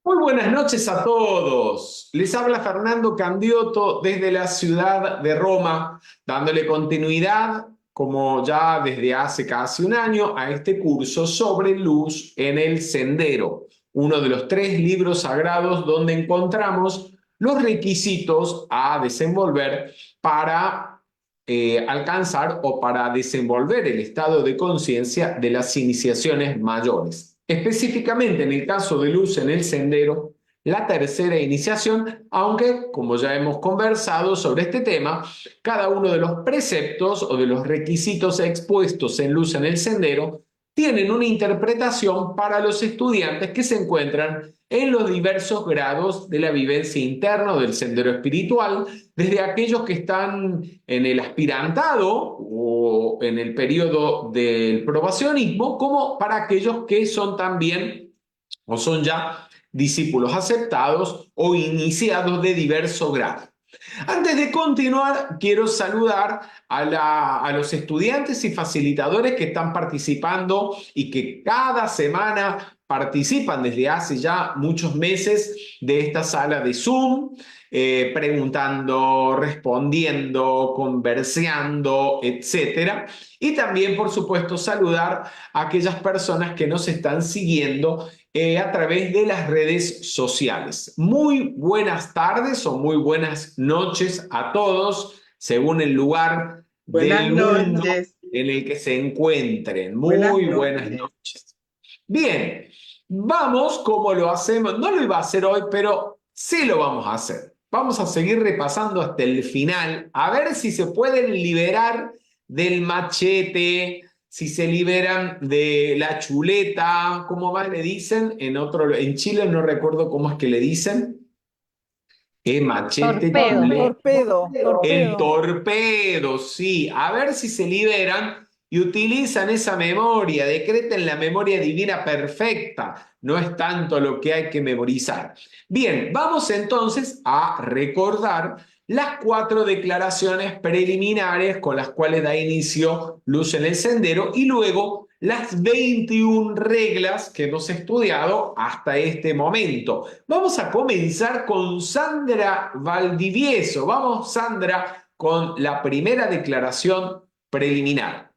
Muy buenas noches a todos. Les habla Fernando Candiotto desde la ciudad de Roma, dándole continuidad, como ya desde hace casi un año, a este curso sobre luz en el sendero, uno de los tres libros sagrados donde encontramos los requisitos a desenvolver para alcanzar o para desenvolver el estado de conciencia de las iniciaciones mayores. Específicamente en el caso de luz en el sendero, la tercera iniciación, aunque, como ya hemos conversado sobre este tema, cada uno de los preceptos o de los requisitos expuestos en luz en el sendero tienen una interpretación para los estudiantes que se encuentran en los diversos grados de la vivencia interna o del sendero espiritual, desde aquellos que están en el aspirantado o en el periodo del probacionismo, como para aquellos que son también o son ya discípulos aceptados o iniciados de diverso grado. Antes de continuar, quiero saludar a los estudiantes y facilitadores que están participando y que cada semana participan desde hace ya muchos meses de esta sala de Zoom, preguntando, respondiendo, conversando, etcétera. Y también, por supuesto, saludar a aquellas personas que nos están siguiendo a través de las redes sociales. Muy buenas tardes o muy buenas noches a todos, según el lugar Buenas del mundo noches. en el que se encuentren. Buenas Muy buenas noches. noches. Bien, vamos como lo hacemos. No lo iba a hacer hoy, pero sí lo vamos a hacer. Vamos a seguir repasando hasta el final, a ver si se pueden liberar del machete, si se liberan de la chuleta, ¿cómo más le dicen? En Chile no recuerdo cómo es que le dicen. Machete, Torpedo. chuleta. Torpedo, El torpedo. torpedo, sí. A ver si se liberan y utilizan esa memoria, decreten la memoria divina perfecta. No es tanto lo que hay que memorizar. Bien, vamos entonces a recordar las 4 declaraciones preliminares con las cuales da inicio Luz en el Sendero y luego las 21 reglas que hemos estudiado hasta este momento. Vamos a comenzar con Sandra Valdivieso. Vamos, Sandra, con la primera declaración preliminar.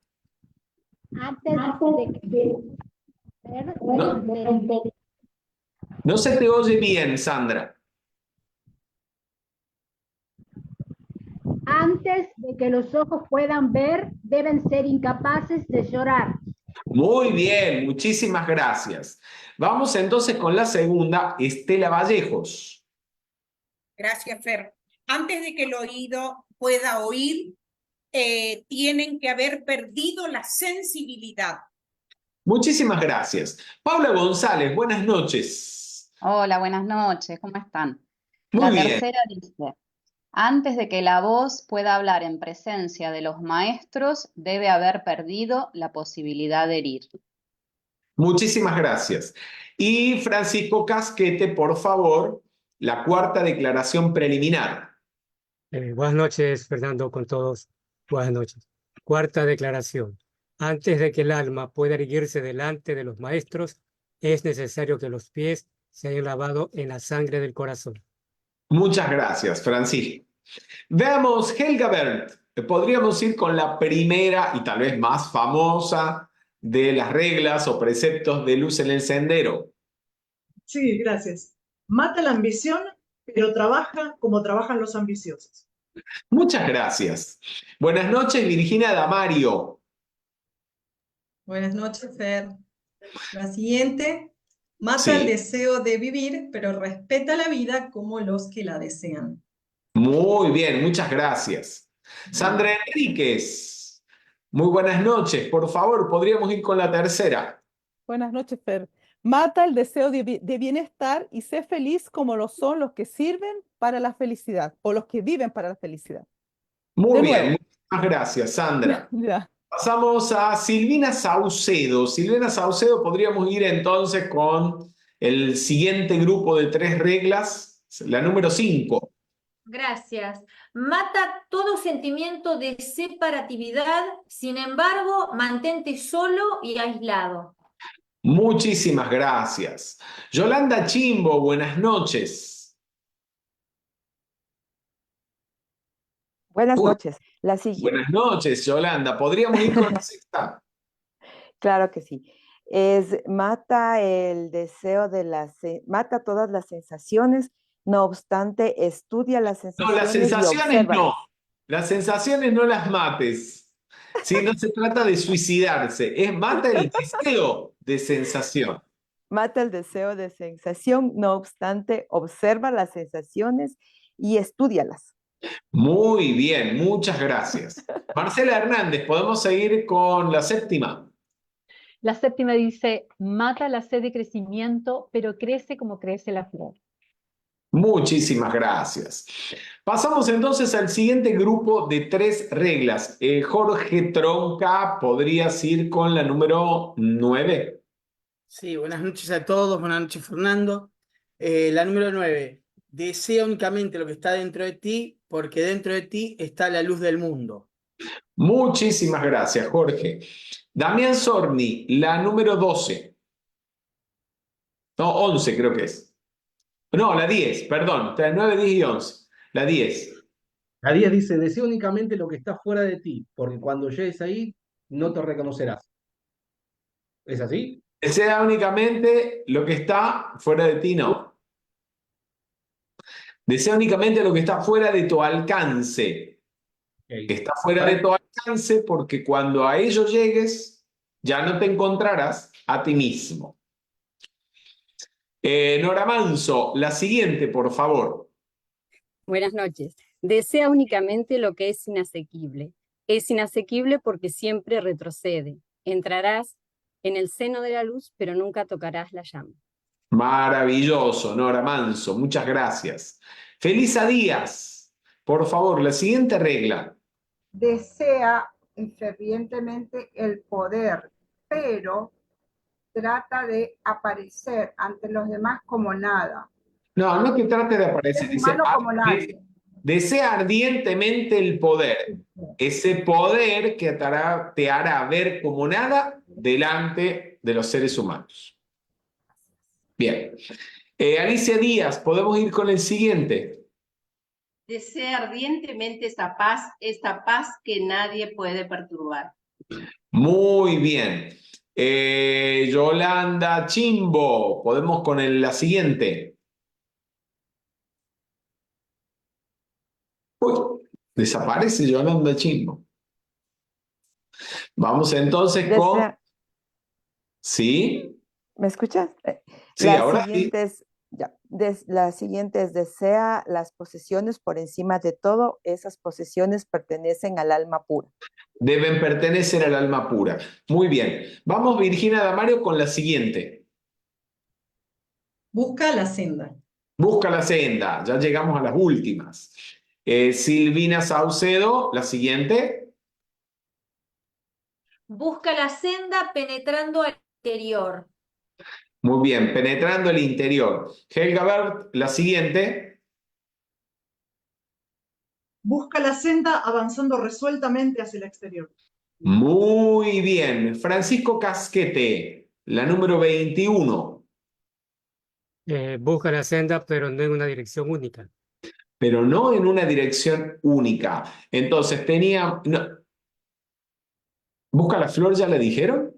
No se te oye bien, Sandra. Antes de que los ojos puedan ver, deben ser incapaces de llorar. Muy bien, muchísimas gracias. Vamos entonces con la segunda, Estela Vallejos. Gracias, Fer. Antes de que el oído pueda oír, tienen que haber perdido la sensibilidad. Muchísimas gracias. Paula González, buenas noches. Hola, buenas noches, ¿cómo están? Muy La bien. tercera dice, antes de que la voz pueda hablar en presencia de los maestros, debe haber perdido la posibilidad de herir. Muchísimas gracias. Y Francisco Casquete, por favor, la cuarta declaración preliminar. Buenas noches, Fernando, con todos. Buenas noches. Cuarta declaración. Antes de que el alma pueda erguirse delante de los maestros, es necesario que los pies se hayan lavado en la sangre del corazón. Muchas gracias, Francisco. Veamos, Helga Berndt. Podríamos ir con la primera y tal vez más famosa de las reglas o preceptos de Luz en el Sendero. Sí, gracias. Mata la ambición, pero trabaja como trabajan los ambiciosos. Muchas gracias. Buenas noches, Virginia Damario. Buenas noches, Fer. La siguiente, mata el Sí. deseo de vivir, pero respeta la vida como los que la desean. Muy bien, muchas gracias. Sandra Enríquez. Muy buenas noches. Por favor, podríamos ir con la tercera. Buenas noches, Fer. Mata el deseo de bienestar y sé feliz como lo son los que sirven para la felicidad o los que viven para la felicidad. Muy De bien, nuevo. muchas gracias, Sandra. Ya. Pasamos a Silvina Saucedo. Silvina Saucedo, podríamos ir entonces con el siguiente grupo de 3 reglas, la número 5. Gracias. Mata todo sentimiento de separatividad, sin embargo, mantente solo y aislado. Muchísimas gracias. Yolanda Chimbo, buenas noches. Buenas Uy, noches. La siguiente, buenas noches, Yolanda. ¿Podríamos ir con la sexta? claro que sí. Es mata el deseo de mata todas las sensaciones, no obstante, estudia las No, las sensaciones y sensaciones no. obsérvalas. Las sensaciones no las mates. Sí, no se trata de suicidarse, es mata el deseo de sensación. Mata el deseo de sensación, no obstante, observa las sensaciones y estúdialas. Muy bien, muchas gracias. Marcela Hernández, ¿podemos seguir con la séptima? La séptima dice, mata la sed de crecimiento, pero crece como crece la flor. Muchísimas gracias. Pasamos entonces al siguiente grupo de 3 reglas. Jorge Tronca, ¿podrías ir con la número 9? Sí, buenas noches a todos, buenas noches Fernando. La número 9, desea únicamente lo que está dentro de ti, porque dentro de ti está la luz del mundo. Muchísimas gracias, Jorge. Damián Sorni, la número 12. No, 11 creo que es. No, la 10, perdón. 9, 10 y 11. La 10. La 10 dice, desea únicamente lo que está fuera de ti, porque cuando llegues ahí no te reconocerás. ¿Es así? Desea únicamente lo que está fuera de ti, no. Desea únicamente lo que está fuera de tu alcance. Okay. Está fuera de tu alcance porque cuando a ello llegues, ya no te encontrarás a ti mismo. Nora Manso, la siguiente, por favor. Buenas noches. Desea únicamente lo que es inasequible. Es inasequible porque siempre retrocede. Entrarás en el seno de la luz, pero nunca tocarás la llama. Maravilloso, Nora Manso, muchas gracias. Felisa Díaz, por favor, la siguiente regla. Desea fervientemente el poder, pero trata de aparecer ante los demás como nada. No, no que trate de aparecer. Es humano como nadie. Desea ardientemente el poder. Ese poder que te hará ver como nada delante de los seres humanos. Bien. Alicia Díaz, ¿podemos ir con el siguiente? Desea ardientemente esta paz que nadie puede perturbar. Muy bien. Yolanda Chimbo, ¿podemos con la siguiente? Uy, desaparece Yolanda Chimbo. Vamos entonces con... ¿Sí? ¿Me escuchas? Sí, ahora sí. La siguiente es, desea las posesiones por encima de todo, esas posesiones pertenecen al alma pura. Deben pertenecer al alma pura. Muy bien. Vamos, Virginia Damario, con la siguiente. Busca la senda. Busca la senda. Ya llegamos a las últimas. Silvina Saucedo, la siguiente. Busca la senda penetrando al interior. Muy bien, penetrando el interior. Helga Bert, la siguiente. Busca la senda avanzando resueltamente hacia el exterior. Muy bien. Francisco Casquete, la número 21. Busca la senda, pero no en una dirección única. Pero no en una dirección única. Entonces tenía... No. ¿Busca la flor ya la dijeron?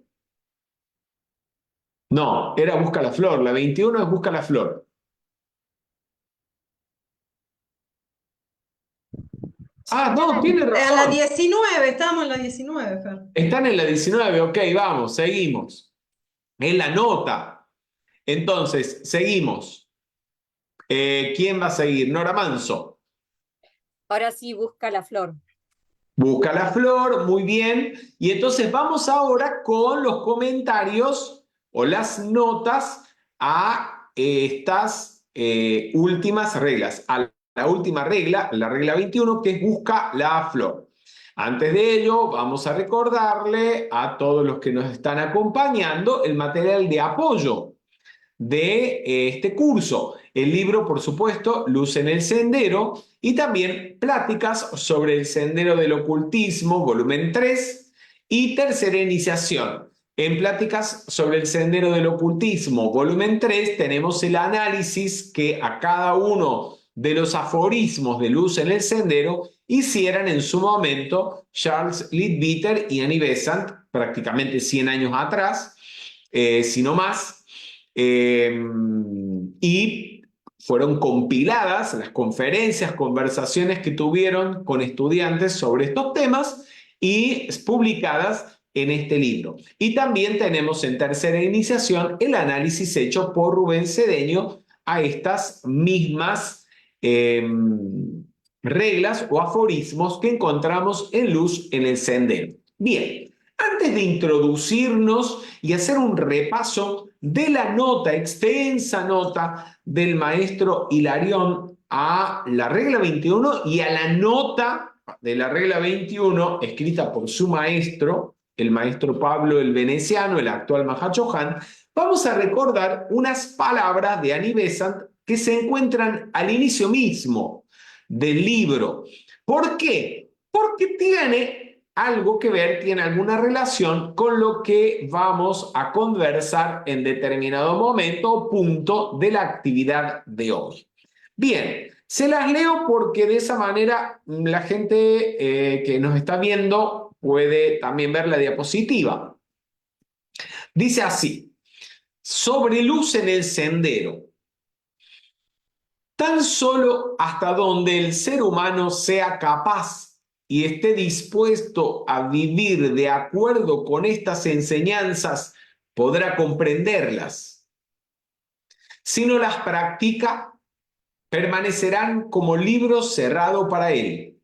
No, era busca la flor. La 21 es busca la flor. Ah, no, tiene razón. A la 19, estamos en la 19, Fer. Están en la 19, ok, vamos, seguimos. En la nota. Entonces, seguimos. ¿Quién va a seguir? Nora Manso. Ahora sí, busca la flor. Busca la flor, muy bien. Y entonces vamos ahora con los comentarios o las notas a estas últimas reglas. A la última regla, la regla 21, que es busca la flor. Antes de ello, vamos a recordarle a todos los que nos están acompañando el material de apoyo de este curso. El libro, por supuesto, Luz en el Sendero, y también Pláticas sobre el Sendero del Ocultismo, volumen 3, y Tercera Iniciación, En Pláticas sobre el Sendero del Ocultismo, volumen 3, tenemos el análisis que a cada uno de los aforismos de Luz en el Sendero hicieran en su momento Charles Leadbeater y Annie Besant, prácticamente 100 años atrás, si no más, y fueron compiladas las conferencias, conversaciones que tuvieron con estudiantes sobre estos temas y publicadas en este libro. Y también tenemos en tercera iniciación el análisis hecho por Rubén Cedeño a estas mismas reglas o aforismos que encontramos en Luz en el Sendero. Bien, antes de introducirnos y hacer un repaso de la nota, extensa nota del maestro Hilarión a la regla 21 y a la nota de la regla 21 escrita por su maestro, el maestro Pablo el Veneciano, el actual Mahachohan, vamos a recordar unas palabras de Annie Besant que se encuentran al inicio mismo del libro. ¿Por qué? Porque tiene algo que ver, tiene alguna relación con lo que vamos a conversar en determinado momento o punto de la actividad de hoy. Bien, se las leo porque de esa manera la gente que nos está viendo puede también ver la diapositiva. Dice así: sobre Luz en el Sendero. Tan solo hasta donde el ser humano sea capaz y esté dispuesto a vivir de acuerdo con estas enseñanzas, podrá comprenderlas. Si no las practica, permanecerán como libro cerrado para él.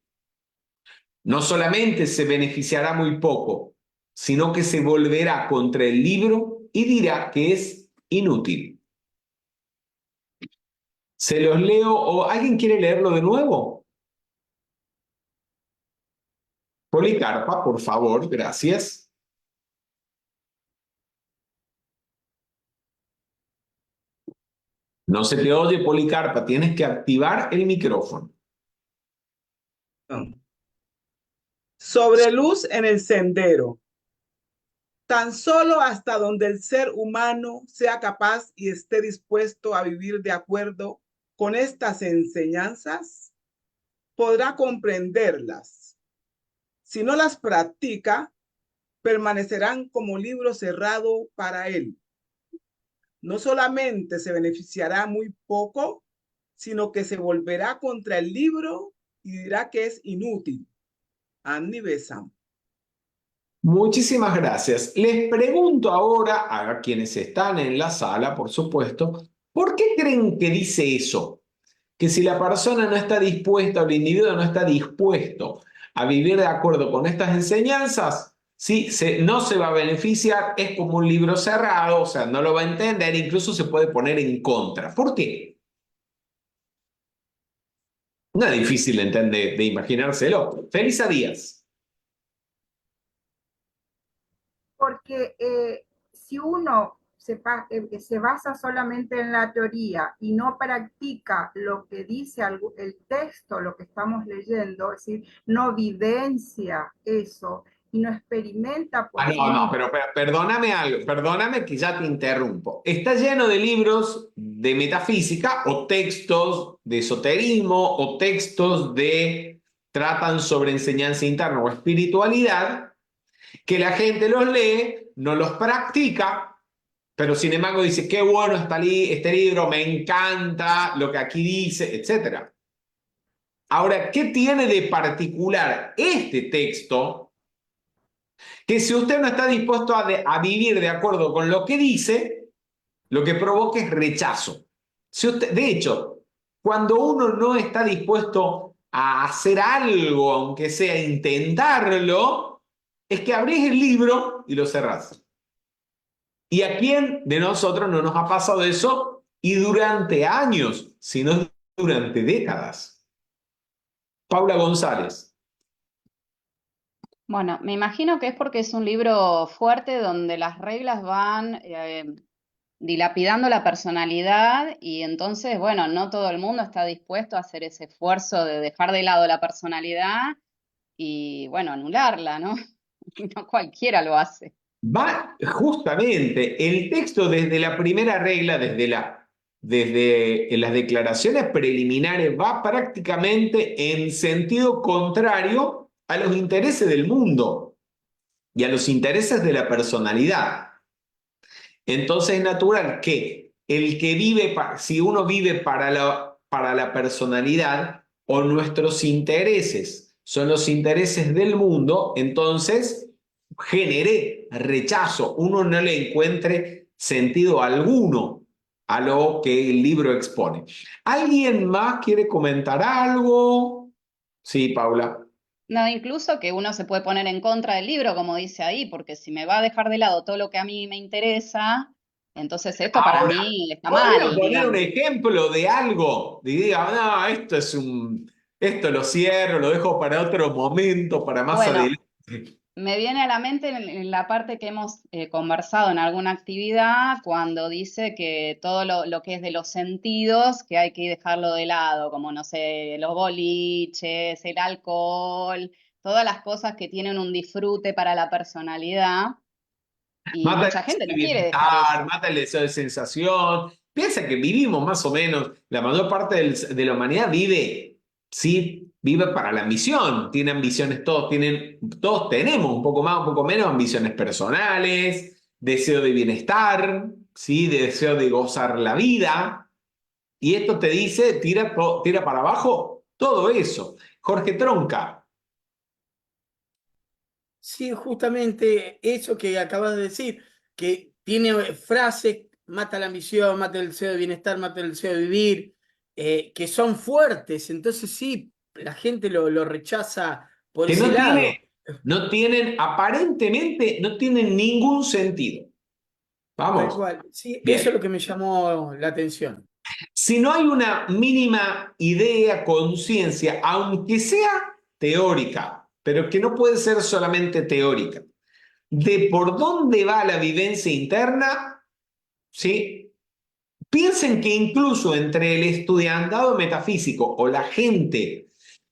No solamente se beneficiará muy poco, sino que se volverá contra el libro y dirá que es inútil. Se los leo, o ¿alguien quiere leerlo de nuevo? Policarpa, por favor, gracias. No se te oye, Policarpa, tienes que activar el micrófono. Sobre Luz en el Sendero. Tan solo hasta donde el ser humano sea capaz y esté dispuesto a vivir de acuerdo con estas enseñanzas, podrá comprenderlas. Si no las practica, permanecerán como libro cerrado para él. No solamente se beneficiará muy poco, sino que se volverá contra el libro y dirá que es inútil. Annie Besant. Muchísimas gracias. Les pregunto ahora a quienes están en la sala, por supuesto, ¿por qué creen que dice eso? Que si la persona no está dispuesta o el individuo no está dispuesto a vivir de acuerdo con estas enseñanzas, ¿sí? No se va a beneficiar, es como un libro cerrado, o sea, no lo va a entender, incluso se puede poner en contra. ¿Por qué? No es difícil de entender, de imaginárselo. Felisa Díaz. Porque si uno se basa solamente en la teoría y no practica lo que dice el texto, lo que estamos leyendo, es decir, no vivencia eso y no experimenta por sí No, mismo. pero perdóname algo, perdóname que ya te interrumpo. Está lleno de libros de metafísica o textos de esoterismo o textos de tratan sobre enseñanza interna o espiritualidad que la gente los lee, no los practica, pero sin embargo dice, qué bueno está este libro, me encanta lo que aquí dice, etc. Ahora, ¿qué tiene de particular este texto? Que si usted no está dispuesto a vivir de acuerdo con lo que dice, lo que provoca es rechazo. Si usted, de hecho, cuando uno no está dispuesto a hacer algo, aunque sea intentarlo, es que abrís el libro y lo cerrás. ¿Y a quién de nosotros no nos ha pasado eso? Y durante años, sino durante décadas. Paula González. Bueno, me imagino que es porque es un libro fuerte donde las reglas van dilapidando la personalidad y entonces, bueno, no todo el mundo está dispuesto a hacer ese esfuerzo de dejar de lado la personalidad y, bueno, anularla, ¿no? No cualquiera lo hace. Va justamente el texto desde la primera regla, desde las declaraciones preliminares, va prácticamente en sentido contrario a los intereses del mundo y a los intereses de la personalidad. Entonces es natural que el que vive, si uno vive para la personalidad o nuestros intereses son los intereses del mundo, entonces genere rechazo, uno no le encuentre sentido alguno a lo que el libro expone. ¿Alguien más quiere comentar algo? Sí, Paula. No, incluso que uno se puede poner en contra del libro, como dice ahí, porque si me va a dejar de lado todo lo que a mí me interesa, entonces esto para Ahora, mí está ¿podrían mal, poner un digamos. ejemplo de algo? Y diga, no, esto lo cierro, lo dejo para otro momento, para más Bueno, adelante. me viene a la mente en la parte que hemos conversado en alguna actividad, cuando dice que todo lo que es de los sentidos, que hay que dejarlo de lado, como, no sé, los boliches, el alcohol, todas las cosas que tienen un disfrute para la personalidad, y Mata el mucha gente deseo no de quiere dejar bienestar, eso. mata el deseo de sensación. Piensa que vivimos más o menos, la mayor parte de la humanidad vive, sí, vive para la ambición, tiene ambiciones, todos tenemos un poco más, un poco menos, ambiciones personales, deseo de bienestar, sí, deseo de gozar la vida. Y esto te dice, tira para abajo todo eso. Jorge Tronca. Sí, justamente eso que acabas de decir, que tiene frases, mata la ambición, mata el deseo de bienestar, mata el deseo de vivir, que son fuertes, entonces sí, la gente lo rechaza por Que ese lado. aparentemente no tienen ningún sentido. Tal Vamos. cual, sí, eso es lo Bien. que me llamó la atención. Si no hay una mínima idea, conciencia, aunque sea teórica, pero que no puede ser solamente teórica, de por dónde va la vivencia interna, ¿sí? Piensen que incluso entre el estudiantado metafísico o la gente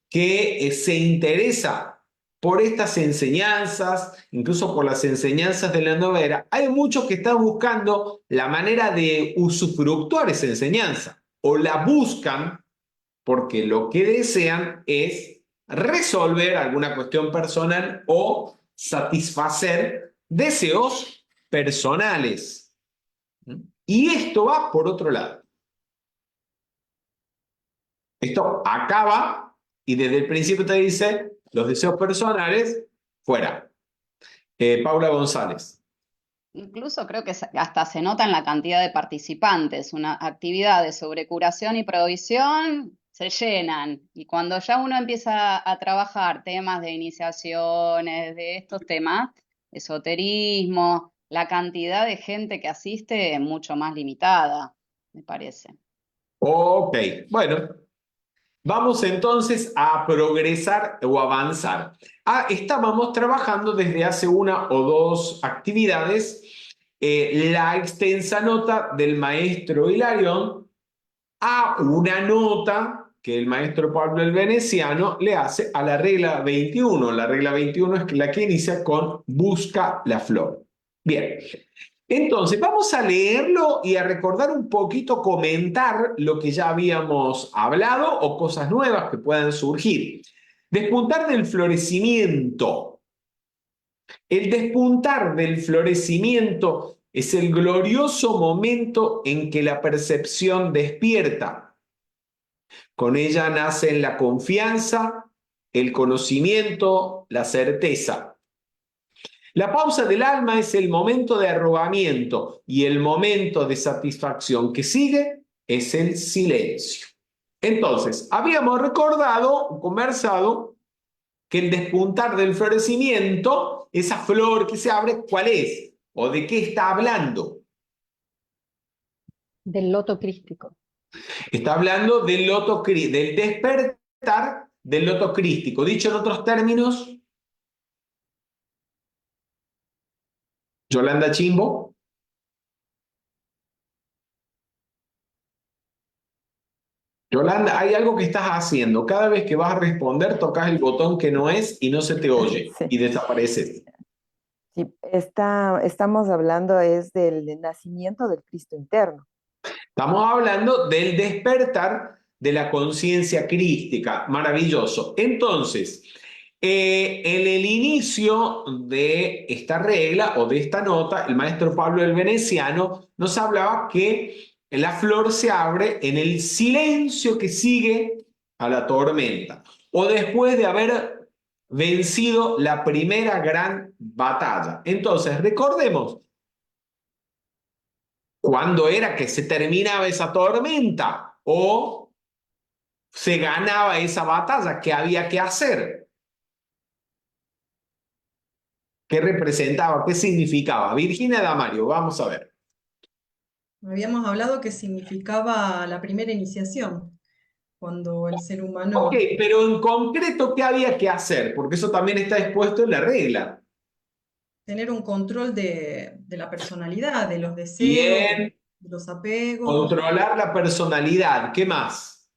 que se interesa por estas enseñanzas, incluso por las enseñanzas de la nueva era, hay muchos que están buscando la manera de usufructuar esa enseñanza o la buscan porque lo que desean es resolver alguna cuestión personal o satisfacer deseos personales. Y esto va por otro lado. Esto acaba y desde el principio te dice los deseos personales fuera. Paula González. Incluso creo que hasta se nota en la cantidad de participantes. Una actividad de sobrecuración y provisión se llenan. Y cuando ya uno empieza a trabajar temas de iniciaciones, de estos temas, esoterismo, la cantidad de gente que asiste es mucho más limitada, me parece. Ok, bueno, vamos entonces a progresar o avanzar. Estábamos trabajando desde hace una o dos actividades la extensa nota del maestro Hilarión a una nota que el maestro Pablo el Veneciano le hace a la regla 21. La regla 21 es la que inicia con busca la flor. Bien. Entonces, vamos a leerlo y a recordar un poquito, comentar lo que ya habíamos hablado o cosas nuevas que puedan surgir. Despuntar del florecimiento. El despuntar del florecimiento es el glorioso momento en que la percepción despierta. Con ella nacen la confianza, el conocimiento, la certeza. La pausa del alma es el momento de arrobamiento y el momento de satisfacción que sigue es el silencio. Entonces, habíamos recordado, conversado, que el despuntar del florecimiento, esa flor que se abre, ¿cuál es? ¿O de qué está hablando? Del loto crístico. Está hablando del del despertar del loto crístico. Dicho en otros términos, Yolanda Chimbo. Yolanda, hay algo que estás haciendo. Cada vez que vas a responder, tocas el botón que no es y no se te oye y desapareces. Sí, estamos hablando es del nacimiento del Cristo interno. Estamos hablando del despertar de la conciencia crística. Maravilloso. Entonces, en el inicio de esta regla o de esta nota, el maestro Pablo el Veneciano nos hablaba que la flor se abre en el silencio que sigue a la tormenta o después de haber vencido la primera gran batalla. Entonces, recordemos, ¿cuándo era que se terminaba esa tormenta o se ganaba esa batalla? ¿Qué había que hacer? ¿Qué representaba? ¿Qué significaba? Virginia Damario, vamos a ver. Habíamos hablado que significaba la primera iniciación, cuando el ser humano... Ok, pero en concreto, ¿qué había que hacer? Porque eso también está expuesto en la regla. Tener un control de la personalidad, de los deseos, Bien. de los apegos. Controlar la personalidad. ¿Qué más?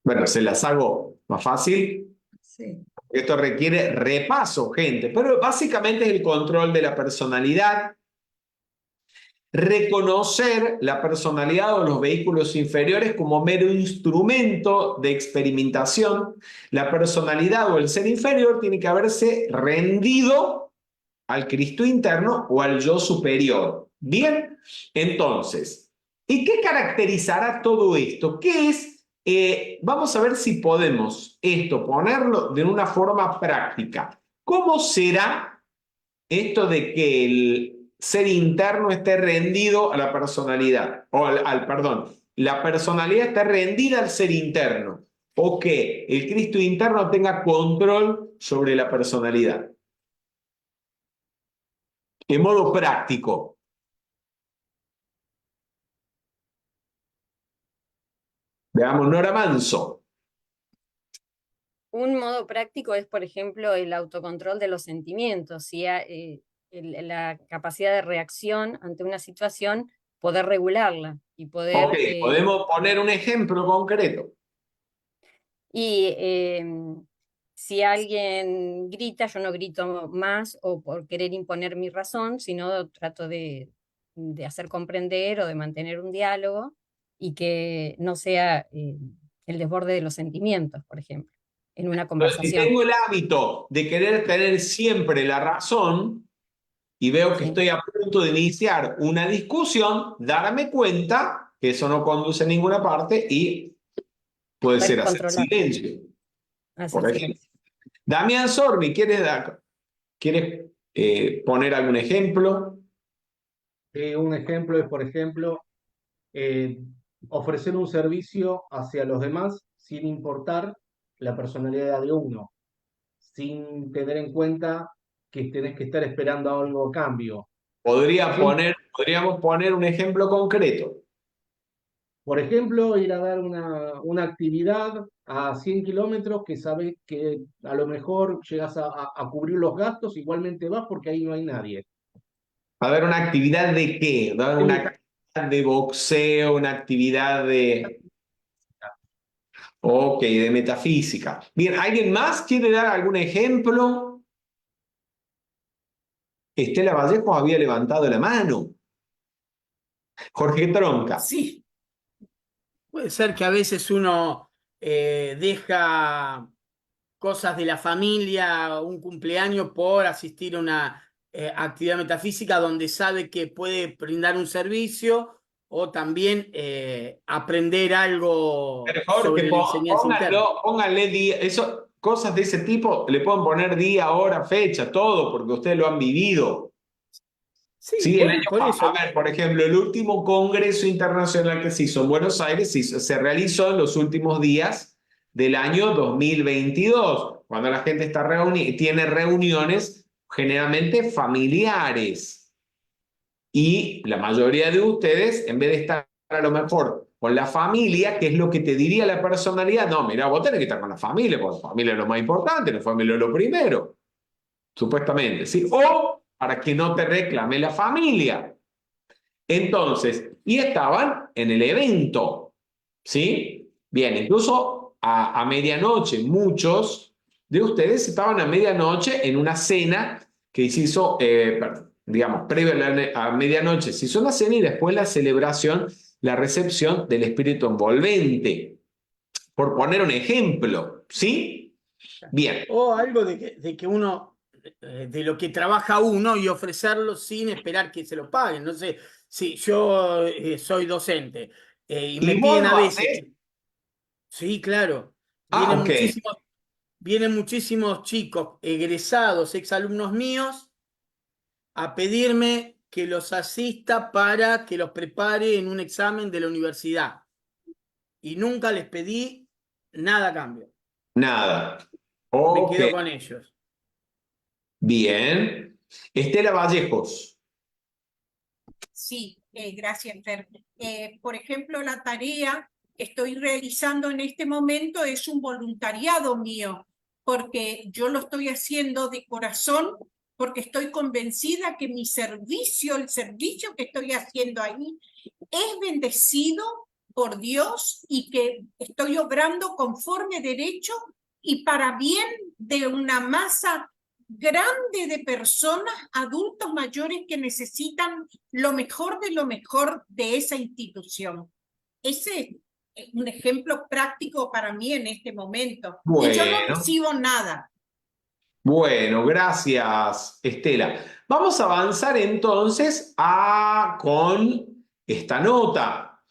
Bueno, se las hago más fácil. Sí. Esto requiere repaso, gente, pero básicamente es el control de la personalidad, reconocer la personalidad o los vehículos inferiores como mero instrumento de experimentación. La personalidad o el ser inferior tiene que haberse rendido al Cristo interno o al yo superior. Bien, entonces, ¿y qué caracterizará todo esto? ¿Qué es? Vamos a ver si podemos esto ponerlo de una forma práctica. ¿Cómo será esto de que el ser interno esté rendido a la personalidad? O perdón, la personalidad esté rendida al ser interno. O que el Cristo interno tenga control sobre la personalidad. En modo práctico. Veamos, Nora Manso. Un modo práctico es, por ejemplo, el autocontrol de los sentimientos, ¿sí? La capacidad de reacción ante una situación, poder regularla y poder... Ok, podemos poner un ejemplo concreto. Y si alguien grita, yo no grito más o por querer imponer mi razón, sino trato de hacer comprender o de mantener un diálogo y que no sea el desborde de los sentimientos, por ejemplo, en una Si conversación. tengo el hábito de querer tener siempre la razón y veo que estoy a punto de iniciar una discusión, darme cuenta que eso no conduce a ninguna parte y puede ser hacer silencio. Por ejemplo. Damián Sormi, ¿quieres poner algún ejemplo? Un ejemplo es, por ejemplo, ofrecer un servicio hacia los demás sin importar la personalidad de uno, sin tener en cuenta que tenés que estar esperando algo a cambio. Podríamos poner un ejemplo concreto. Por ejemplo, ir a dar una actividad a 100 kilómetros que sabes que a lo mejor llegas a cubrir los gastos, igualmente vas porque ahí no hay nadie. A ver, ¿una actividad de qué? ¿Una actividad de boxeo? ¿Una actividad de...? Ok, de metafísica. Bien, ¿alguien más quiere dar algún ejemplo? Estela Vallejo había levantado la mano. Jorge Tronca. Sí. Puede ser que a veces uno deja cosas de la familia, un cumpleaños por asistir a una actividad metafísica donde sabe que puede brindar un servicio o también aprender algo sobre la enseñanza interna. Pónganle cosas de ese tipo, le pueden poner día, hora, fecha, todo, porque ustedes lo han vivido. Sí, a ver, por ejemplo, el último congreso internacional que se hizo en Buenos Aires se realizó en los últimos días del año 2022, cuando la gente tiene reuniones generalmente familiares. Y la mayoría de ustedes, en vez de estar a lo mejor con la familia, que es lo que te diría la personalidad, no, mira, vos tenés que estar con la familia, porque la familia es lo más importante, la familia es lo primero, supuestamente, ¿sí? O para que no te reclame la familia. Entonces, y estaban en el evento, ¿sí? Bien, incluso a medianoche. Muchos de ustedes estaban a medianoche en una cena que se hizo, digamos, previo a medianoche se hizo la cena y después la celebración, la recepción del espíritu envolvente. Por poner un ejemplo, ¿sí? Bien. O algo de que uno, de lo que trabaja uno y ofrecerlo sin esperar que se lo paguen. No sé, si yo soy docente y me ¿Y vos piden a lo veces. hacés? Sí, claro. Ah, ok. Vienen muchísimos chicos egresados, exalumnos míos, a pedirme que los asista para que los prepare en un examen de la universidad. Y nunca les pedí nada a cambio. Nada. Me Ok. quedo con ellos. Bien. Estela Vallejos. Sí, gracias, Fer. Por ejemplo, la tarea que estoy realizando en este momento es un voluntariado mío, porque yo lo estoy haciendo de corazón, porque estoy convencida que mi servicio, el servicio que estoy haciendo ahí, es bendecido por Dios y que estoy obrando conforme derecho y para bien de una masa grande de personas, adultos mayores que necesitan lo mejor de esa institución. Ese es un ejemplo práctico para mí en este momento. Y yo no Bueno. recibo nada. Bueno, gracias, Estela. Vamos a avanzar entonces con esta nota.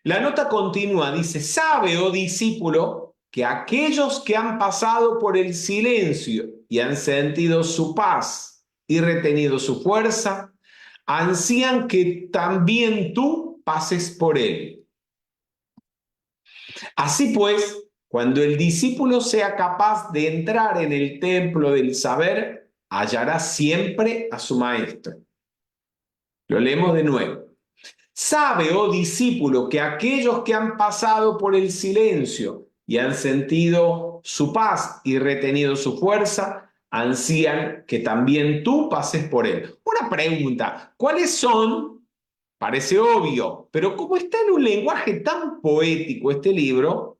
La nota continúa, dice, sabe, oh discípulo, que aquellos que han pasado por el silencio y han sentido su paz y retenido su fuerza, ansían que también tú pases por él. Así pues, cuando el discípulo sea capaz de entrar en el templo del saber, hallará siempre a su maestro. Lo leemos de nuevo. Sabe, oh discípulo, que aquellos que han pasado por el silencio y han sentido su paz y retenido su fuerza, ansían que también tú pases por él. Una pregunta, ¿cuáles son? Parece obvio, pero como está en un lenguaje tan poético este libro,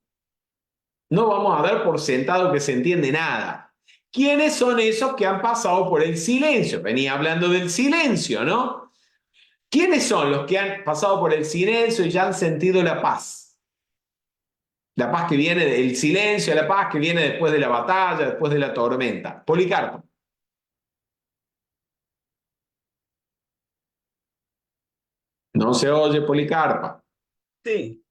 no vamos a dar por sentado que se entiende nada. ¿Quiénes son esos que han pasado por el silencio? Venía hablando del silencio, ¿no? ¿Quiénes son los que han pasado por el silencio y ya han sentido la paz? La paz que viene del silencio, la paz que viene después de la batalla, después de la tormenta. Policarpo. No se oye, Policarpa. Sí,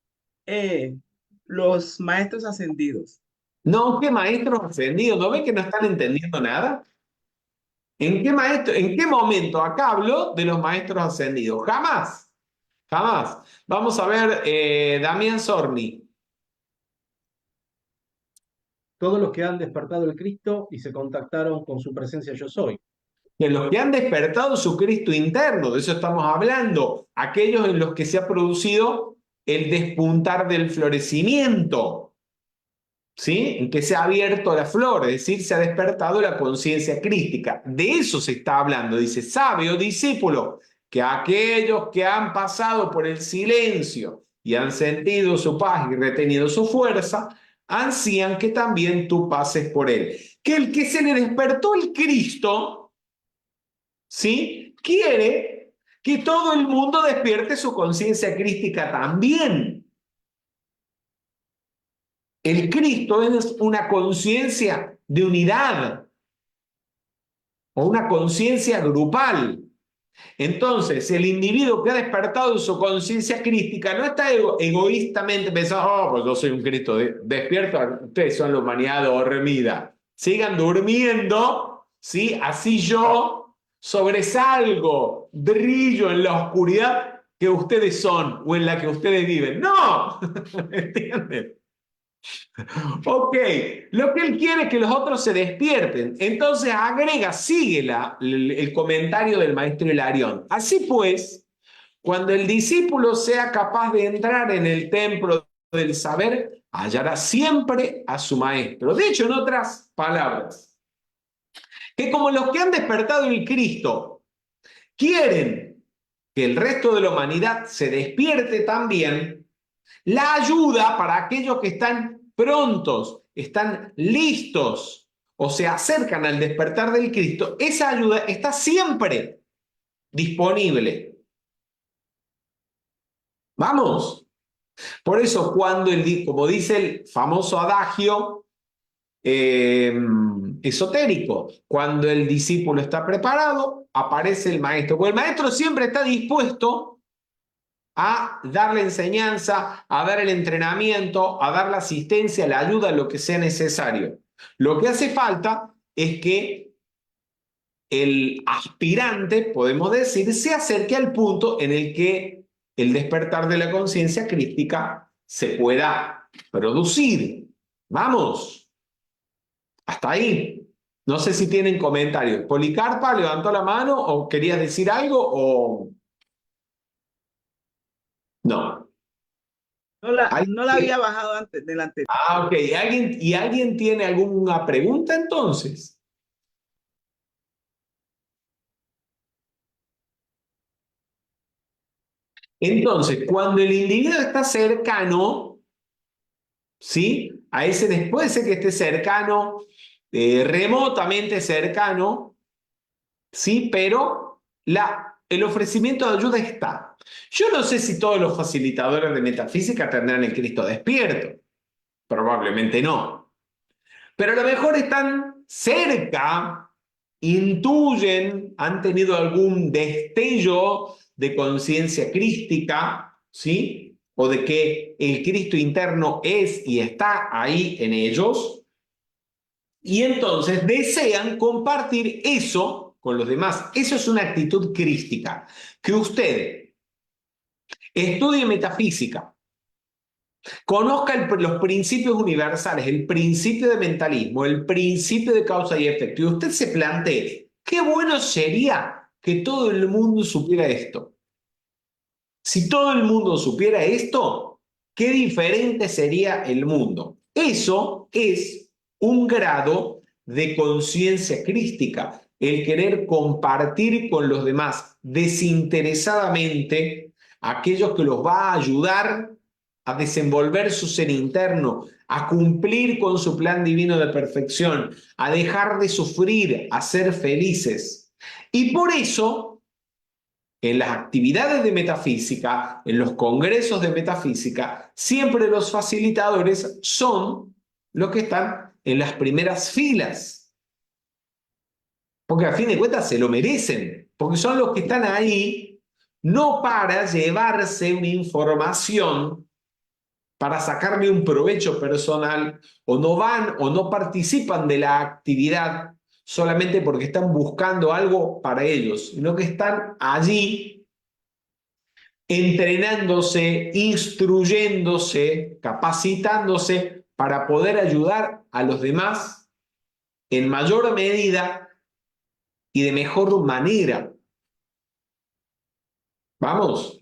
los maestros ascendidos. No, ¿qué maestros ascendidos? ¿No ven que no están entendiendo nada? ¿En qué momento acá habló de los maestros ascendidos? Jamás. Jamás. Vamos a ver, Damián Sorni. Todos los que han despertado el Cristo y se contactaron con su presencia yo soy. En los que han despertado su Cristo interno, de eso estamos hablando. Aquellos en los que se ha producido el despuntar del florecimiento. ¿Sí? En que se ha abierto la flor, es decir, se ha despertado la conciencia crística. De eso se está hablando. Dice, sabe, oh discípulo, que aquellos que han pasado por el silencio y han sentido su paz y retenido su fuerza, ansían que también tú pases por él. Que el que se le despertó el Cristo, ¿sí? Quiere que todo el mundo despierte su conciencia crística también. El Cristo es una conciencia de unidad o una conciencia grupal. Entonces, el individuo que ha despertado su conciencia crística no está egoístamente pensando, oh, pues yo soy un Cristo despierto, ustedes son la humanidad dormida. Sigan durmiendo, ¿sí? Así yo sobresalgo, brillo en la oscuridad que ustedes son o en la que ustedes viven. ¡No! ¿Entienden? Ok, lo que él quiere es que los otros se despierten. Entonces agrega, sigue el comentario del maestro Hilarión. Así pues, cuando el discípulo sea capaz de entrar en el templo del saber, hallará siempre a su maestro. De hecho, en otras palabras, que como los que han despertado el Cristo quieren que el resto de la humanidad se despierte también, la ayuda para aquellos que están prontos, están listos o se acercan al despertar del Cristo, esa ayuda está siempre disponible. Vamos. Por eso cuando como dice el famoso adagio esotérico, cuando el discípulo está preparado, aparece el maestro. Porque el maestro siempre está dispuesto a dar la enseñanza, a dar el entrenamiento, a dar la asistencia, la ayuda, lo que sea necesario. Lo que hace falta es que el aspirante, podemos decir, se acerque al punto en el que el despertar de la conciencia crística se pueda producir. Vamos. Hasta ahí. No sé si tienen comentarios. Policarpa levantó la mano o querías decir algo o... No. No la había bajado antes del anterior. Ah, ok. ¿Y alguien tiene alguna pregunta entonces? Entonces, cuando el individuo está cercano, ¿sí? A ese, después de que esté cercano, remotamente cercano, ¿sí? Pero el ofrecimiento de ayuda está. Yo no sé si todos los facilitadores de metafísica tendrán el Cristo despierto. Probablemente no. Pero a lo mejor están cerca, intuyen, han tenido algún destello de conciencia crística, ¿sí? O de que el Cristo interno es y está ahí en ellos. Y entonces desean compartir eso con los demás. Eso es una actitud crística. Que usted estudie metafísica, conozca los principios universales, el principio de mentalismo, el principio de causa y efecto, y usted se plantee, qué bueno sería que todo el mundo supiera esto. Si todo el mundo supiera esto, qué diferente sería el mundo. Eso es un grado de conciencia crística, el querer compartir con los demás desinteresadamente aquello que los va a ayudar a desenvolver su ser interno, a cumplir con su plan divino de perfección, a dejar de sufrir, a ser felices. Y por eso, en las actividades de metafísica, en los congresos de metafísica, siempre los facilitadores son los que están en las primeras filas. Porque a fin de cuentas se lo merecen, porque son los que están ahí no para llevarse una información para sacarme un provecho personal, o no van o no participan de la actividad solamente porque están buscando algo para ellos, sino que están allí entrenándose, instruyéndose, capacitándose para poder ayudar a los demás en mayor medida y de mejor manera. Vamos.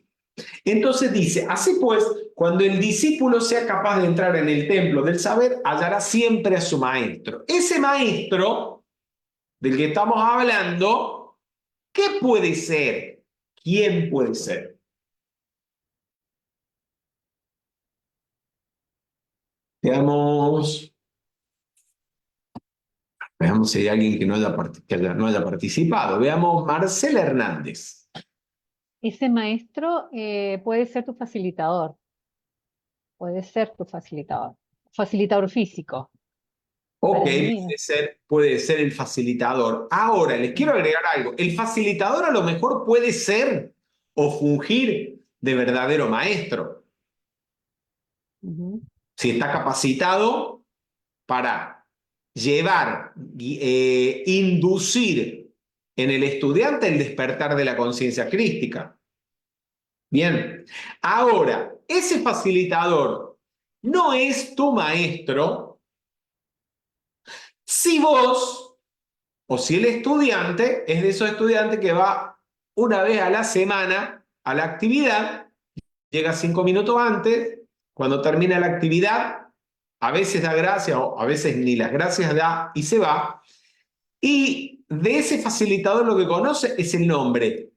Entonces dice, así pues, cuando el discípulo sea capaz de entrar en el templo del saber, hallará siempre a su maestro. Ese maestro del que estamos hablando, ¿qué puede ser? ¿Quién puede ser? Veamos si hay alguien que no haya participado. Veamos, Marcela Hernández. Ese maestro puede ser tu facilitador. Puede ser tu facilitador. Facilitador físico. Ok, puede ser el facilitador. Ahora, les quiero agregar algo. El facilitador a lo mejor puede ser o fungir de verdadero maestro. Si está capacitado para llevar, inducir en el estudiante el despertar de la conciencia crística. Bien, ahora, ese facilitador no es tu maestro si vos, o si el estudiante, es de esos estudiantes que va una vez a la semana a la actividad, llega 5 minutos antes, cuando termina la actividad, a veces da gracias o a veces ni las gracias da y se va. Y de ese facilitador lo que conoce es el nombre.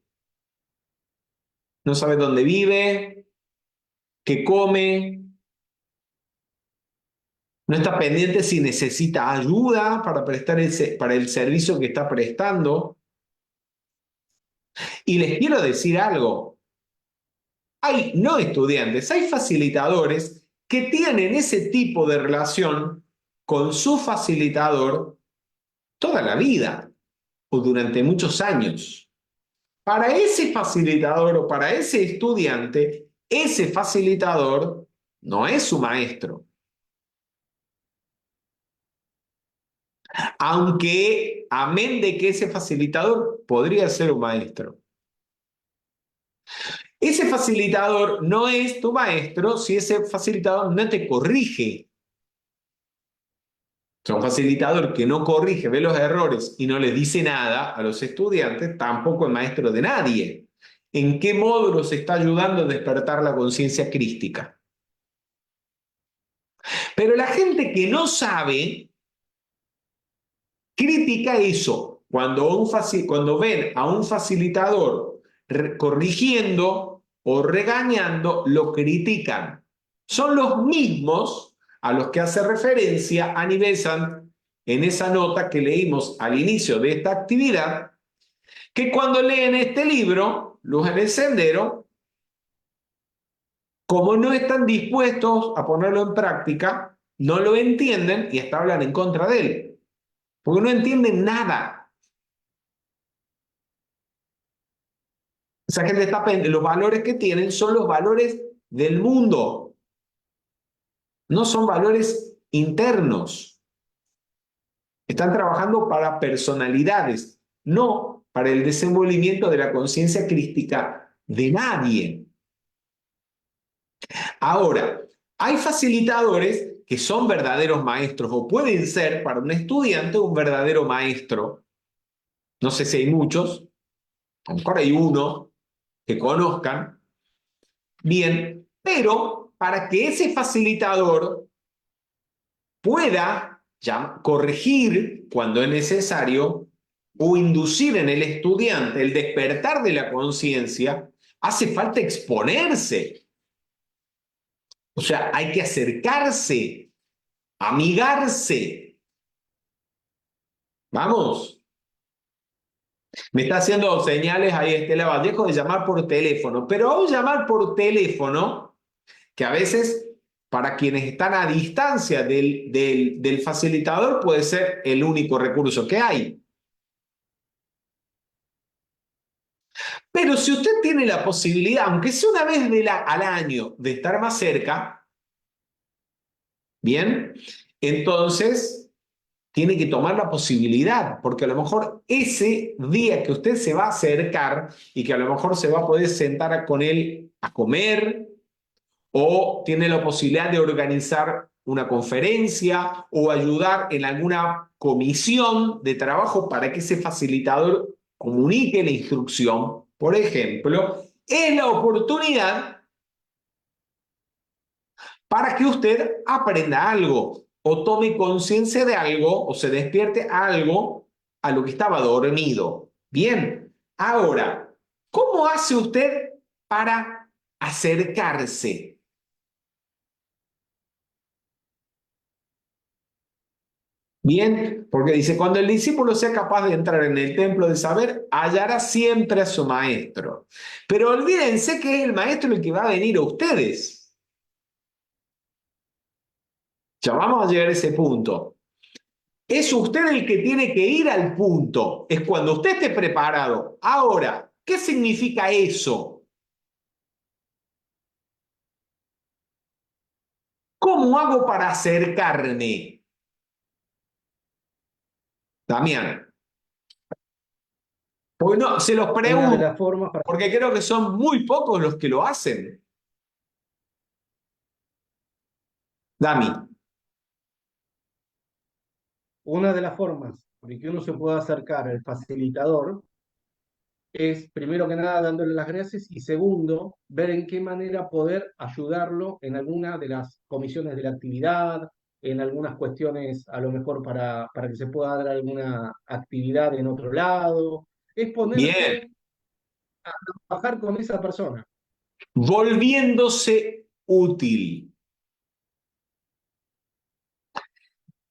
No sabe dónde vive, qué come, No está pendiente si necesita ayuda para prestar para el servicio que está prestando. Y les quiero decir algo. Hay no estudiantes, hay facilitadores que tienen ese tipo de relación con su facilitador toda la vida o durante muchos años. Para ese facilitador o para ese estudiante, ese facilitador no es su maestro. Aunque, amén de que ese facilitador podría ser un maestro. Ese facilitador no es tu maestro si ese facilitador no te corrige. O sea, un facilitador que no corrige, ve los errores y no les dice nada a los estudiantes, tampoco es maestro de nadie. ¿En qué modo los está ayudando a despertar la conciencia crística? Pero la gente que no sabe critica eso. Cuando ven a un facilitador corrigiendo o regañando, lo critican. Son los mismos a los que hace referencia Annie Besant en esa nota que leímos al inicio de esta actividad, que cuando leen este libro, Luz en el Sendero, como no están dispuestos a ponerlo en práctica, no lo entienden y hasta hablan en contra de él, porque no entienden nada. Esa gente está los valores que tienen son los valores del mundo, no son valores internos. Están trabajando para personalidades, no para el desenvolvimiento de la conciencia crística de nadie. Ahora, hay facilitadores que son verdaderos maestros o pueden ser para un estudiante un verdadero maestro. No sé si hay muchos, a lo mejor hay uno que conozcan. Bien, pero para que ese facilitador pueda corregir cuando es necesario o inducir en el estudiante el despertar de la conciencia, hace falta exponerse. O sea, hay que acercarse, amigarse. Vamos. Me está haciendo señales ahí Estela Vallejo de llamar por teléfono, pero aún llamar por teléfono, que a veces para quienes están a distancia del facilitador puede ser el único recurso que hay. Pero si usted tiene la posibilidad, aunque sea una vez al año, de estar más cerca, bien, entonces tiene que tomar la posibilidad, porque a lo mejor ese día que usted se va a acercar y que a lo mejor se va a poder sentar con él a comer, o tiene la posibilidad de organizar una conferencia o ayudar en alguna comisión de trabajo para que ese facilitador comunique la instrucción, por ejemplo, es la oportunidad para que usted aprenda algo o tome conciencia de algo o se despierte algo a lo que estaba dormido. Bien, ahora, ¿cómo hace usted para acercarse? Bien, porque dice, cuando el discípulo sea capaz de entrar en el templo de saber, hallará siempre a su maestro. Pero olvídense que es el maestro el que va a venir a ustedes. Ya vamos a llegar a ese punto. Es usted el que tiene que ir al punto. Es cuando usted esté preparado. Ahora, ¿qué significa eso? ¿Cómo hago para acercarme? Damián. Pues no, se los pregunto, porque creo que son muy pocos los que lo hacen. Dami. Una de las formas de que uno se pueda acercar al facilitador es, primero que nada, dándole las gracias y segundo, ver en qué manera poder ayudarlo en alguna de las comisiones de la actividad, en algunas cuestiones a lo mejor para que se pueda dar alguna actividad en otro lado. Es ponerse a trabajar con esa persona. Volviéndose útil.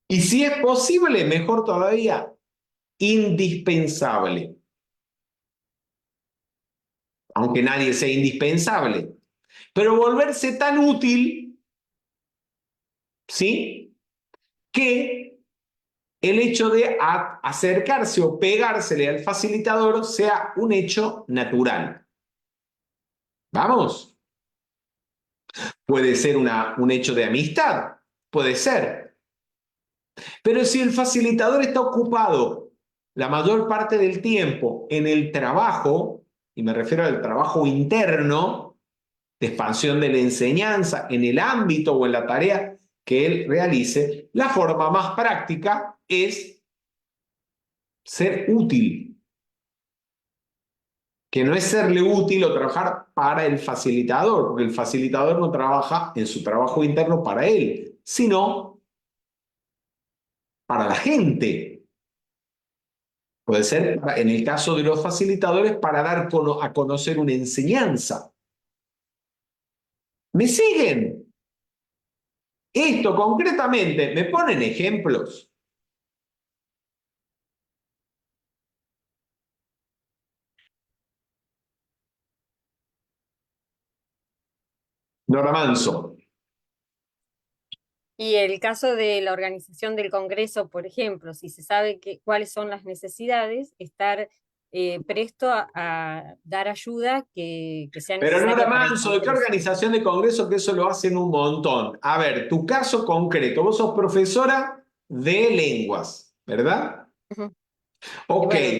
Y si es posible, mejor todavía, indispensable. Aunque nadie sea indispensable. Pero volverse tan útil, ¿sí? Que el hecho de acercarse o pegársele al facilitador sea un hecho natural. ¿Vamos? Puede ser un hecho de amistad, puede ser. Pero si el facilitador está ocupado la mayor parte del tiempo en el trabajo, y me refiero al trabajo interno, de expansión de la enseñanza, en el ámbito o en la tarea que él realice, la forma más práctica es ser útil. Que no es serle útil o trabajar para el facilitador, porque el facilitador no trabaja en su trabajo interno para él, sino para la gente. Puede ser, en el caso de los facilitadores, para dar a conocer una enseñanza. ¿Me siguen? Esto concretamente, ¿me ponen ejemplos? Nora Manso. Y el caso de la organización del Congreso, por ejemplo, si se sabe cuáles son las necesidades, estar presto a dar ayuda que sea Pero necesaria. Nora para el Manso, ¿de qué Congreso. organización de congreso? Que eso lo hacen un montón. A ver, tu caso concreto. Vos sos profesora de lenguas, ¿verdad? Ok. Bueno.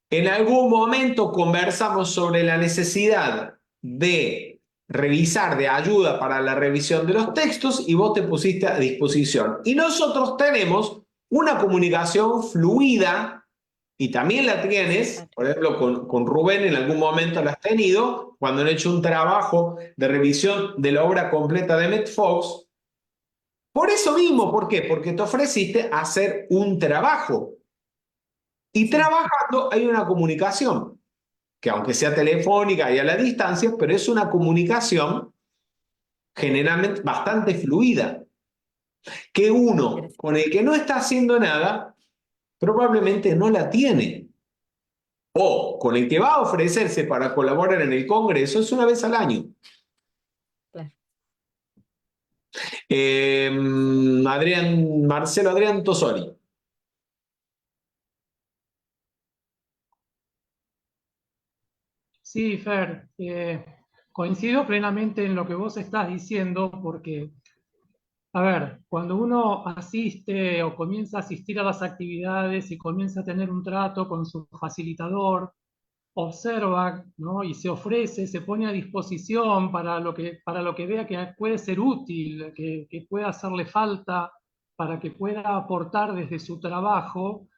En algún momento conversamos sobre la necesidad de revisar, de ayuda para la revisión de los textos y vos te pusiste a disposición. Y nosotros tenemos una comunicación fluida y también la tienes, por ejemplo, con Rubén en algún momento la has tenido, cuando han hecho un trabajo de revisión de la obra completa de Met Fox. Por eso mismo, ¿por qué? Porque te ofreciste a hacer un trabajo. Y trabajando hay una comunicación, que aunque sea telefónica y a la distancia, pero es una comunicación generalmente bastante fluida, que uno con el que no está haciendo nada probablemente no la tiene. O con el que va a ofrecerse para colaborar en el Congreso es una vez al año. Claro. Marcelo Adrián Tosori. Sí, Fer, coincido plenamente en lo que vos estás diciendo porque, a ver, cuando uno asiste o comienza a asistir a las actividades y comienza a tener un trato con su facilitador, observa, ¿no? Y se ofrece, se pone a disposición para lo que vea que puede ser útil, que pueda hacerle falta, para que pueda aportar desde su trabajo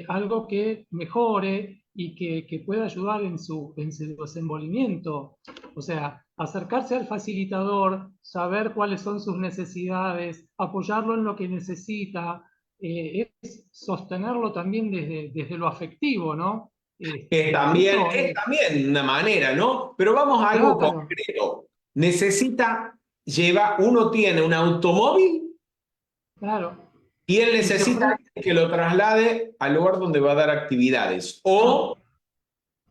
algo que mejore y que pueda ayudar en su desenvolvimiento. O sea, acercarse al facilitador, saber cuáles son sus necesidades, apoyarlo en lo que necesita, es sostenerlo también desde lo afectivo, ¿no? Es también una manera, ¿no? Pero vamos a algo Claro. concreto. Uno tiene un automóvil Claro. y él necesita que lo traslade al lugar donde va a dar actividades, o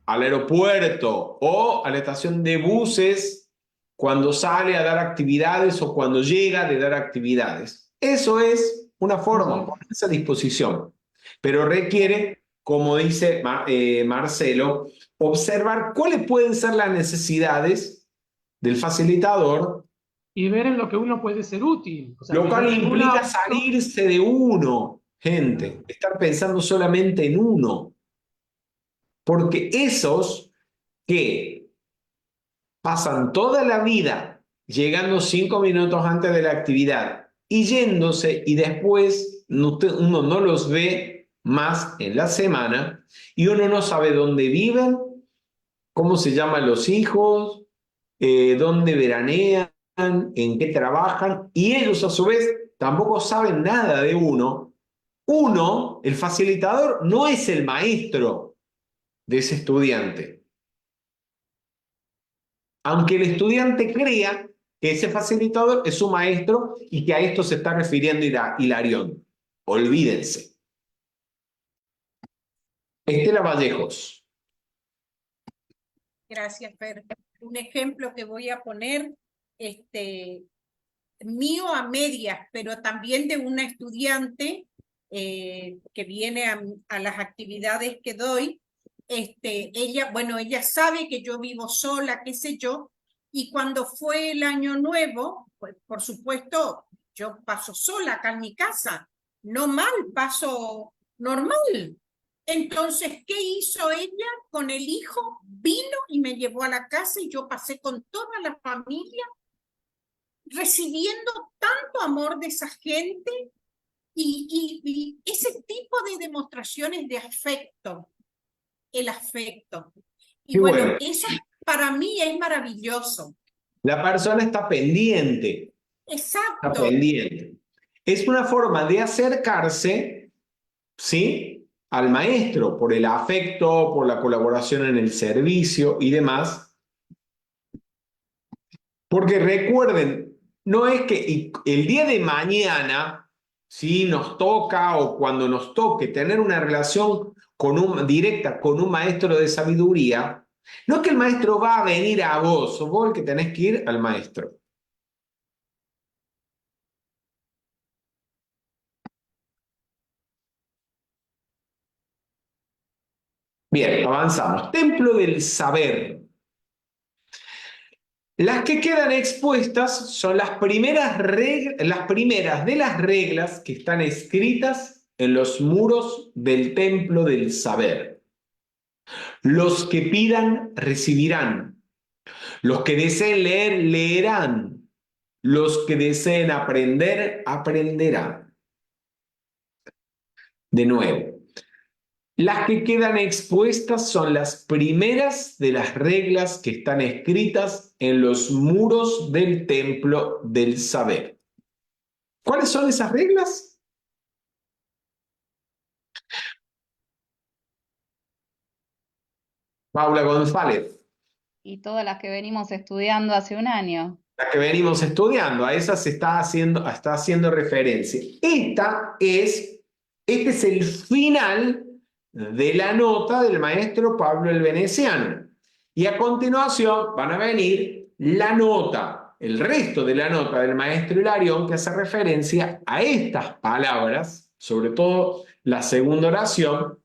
al aeropuerto, o a la estación de buses cuando sale a dar actividades o cuando llega de dar actividades. Eso es una forma, ponerse a disposición, pero requiere, como dice Marcelo, observar cuáles pueden ser las necesidades del facilitador. Y ver en lo que uno puede ser útil. O sea, Lo cual que yo implica una- salirse de uno, gente, estar pensando solamente en uno. Porque esos que pasan toda la vida llegando 5 minutos antes de la actividad y yéndose y después uno no los ve más en la semana y uno no sabe dónde viven, cómo se llaman los hijos, dónde veranean, en qué trabajan, y ellos a su vez tampoco saben nada de uno. Uno, el facilitador, no es el maestro de ese estudiante. Aunque el estudiante crea que ese facilitador es su maestro y que a esto se está refiriendo Hilarión. Olvídense. Estela Vallejos. Gracias, Fer. Un ejemplo que voy a poner, mío a medias, pero también de una estudiante que viene a las actividades que doy. Ella sabe que yo vivo sola, qué sé yo, y cuando fue el año nuevo, pues por supuesto, yo paso sola acá en mi casa, no mal, paso normal. Entonces, ¿qué hizo ella con el hijo? Vino y me llevó a la casa y yo pasé con toda la familia recibiendo tanto amor de esa gente y ese tipo de demostraciones de afecto, el afecto. Y Qué bueno. eso para mí es maravilloso. La persona está pendiente. Exacto. Está pendiente. Es una forma de acercarse, ¿sí?, al maestro por el afecto, por la colaboración en el servicio y demás. Porque recuerden, no es que el día de mañana, si nos toca o cuando nos toque tener una relación directa con un maestro de sabiduría, no es que el maestro va a venir a vos, sos vos el que tenés que ir al maestro. Bien, avanzamos. Templo del saber. Las que quedan expuestas son las primeras de las reglas que están escritas en los muros del templo del saber. Los que pidan, recibirán. Los que deseen leer, leerán. Los que deseen aprender, aprenderán. De nuevo. Las que quedan expuestas son las primeras de las reglas que están escritas en los muros del templo del saber. ¿Cuáles son esas reglas? Paula González. Y todas las que venimos estudiando hace un año. Las que venimos estudiando, a esas está haciendo referencia. Este es el final de la nota del maestro Pablo el Veneciano. Y a continuación van a venir la nota, el resto de la nota del maestro Hilarión, que hace referencia a estas palabras, sobre todo la segunda oración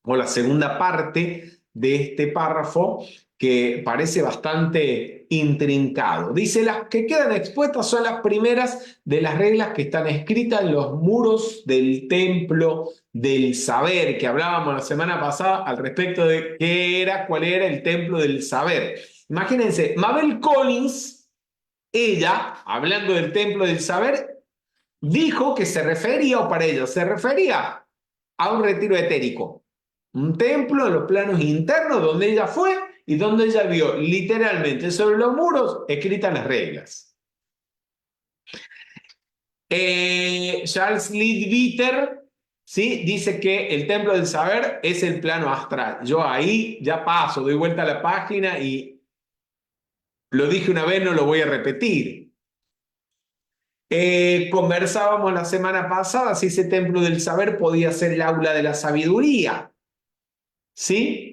o la segunda parte de este párrafo, que parece bastante intrincado. Dice, las que quedan expuestas son las primeras de las reglas que están escritas en los muros del templo del saber, que hablábamos la semana pasada al respecto de cuál era el templo del saber. Imagínense, Mabel Collins, ella, hablando del templo del saber, dijo que se refería a un retiro etérico, un templo en los planos internos donde ella fue y donde ella vio literalmente sobre los muros escritas las reglas. Charles Leadbeater, ¿sí?, dice que el templo del saber es el plano astral. Yo ahí ya paso, doy vuelta a la página y lo dije una vez, no lo voy a repetir. Conversábamos la semana pasada si ese templo del saber podía ser el aula de la sabiduría, ¿sí?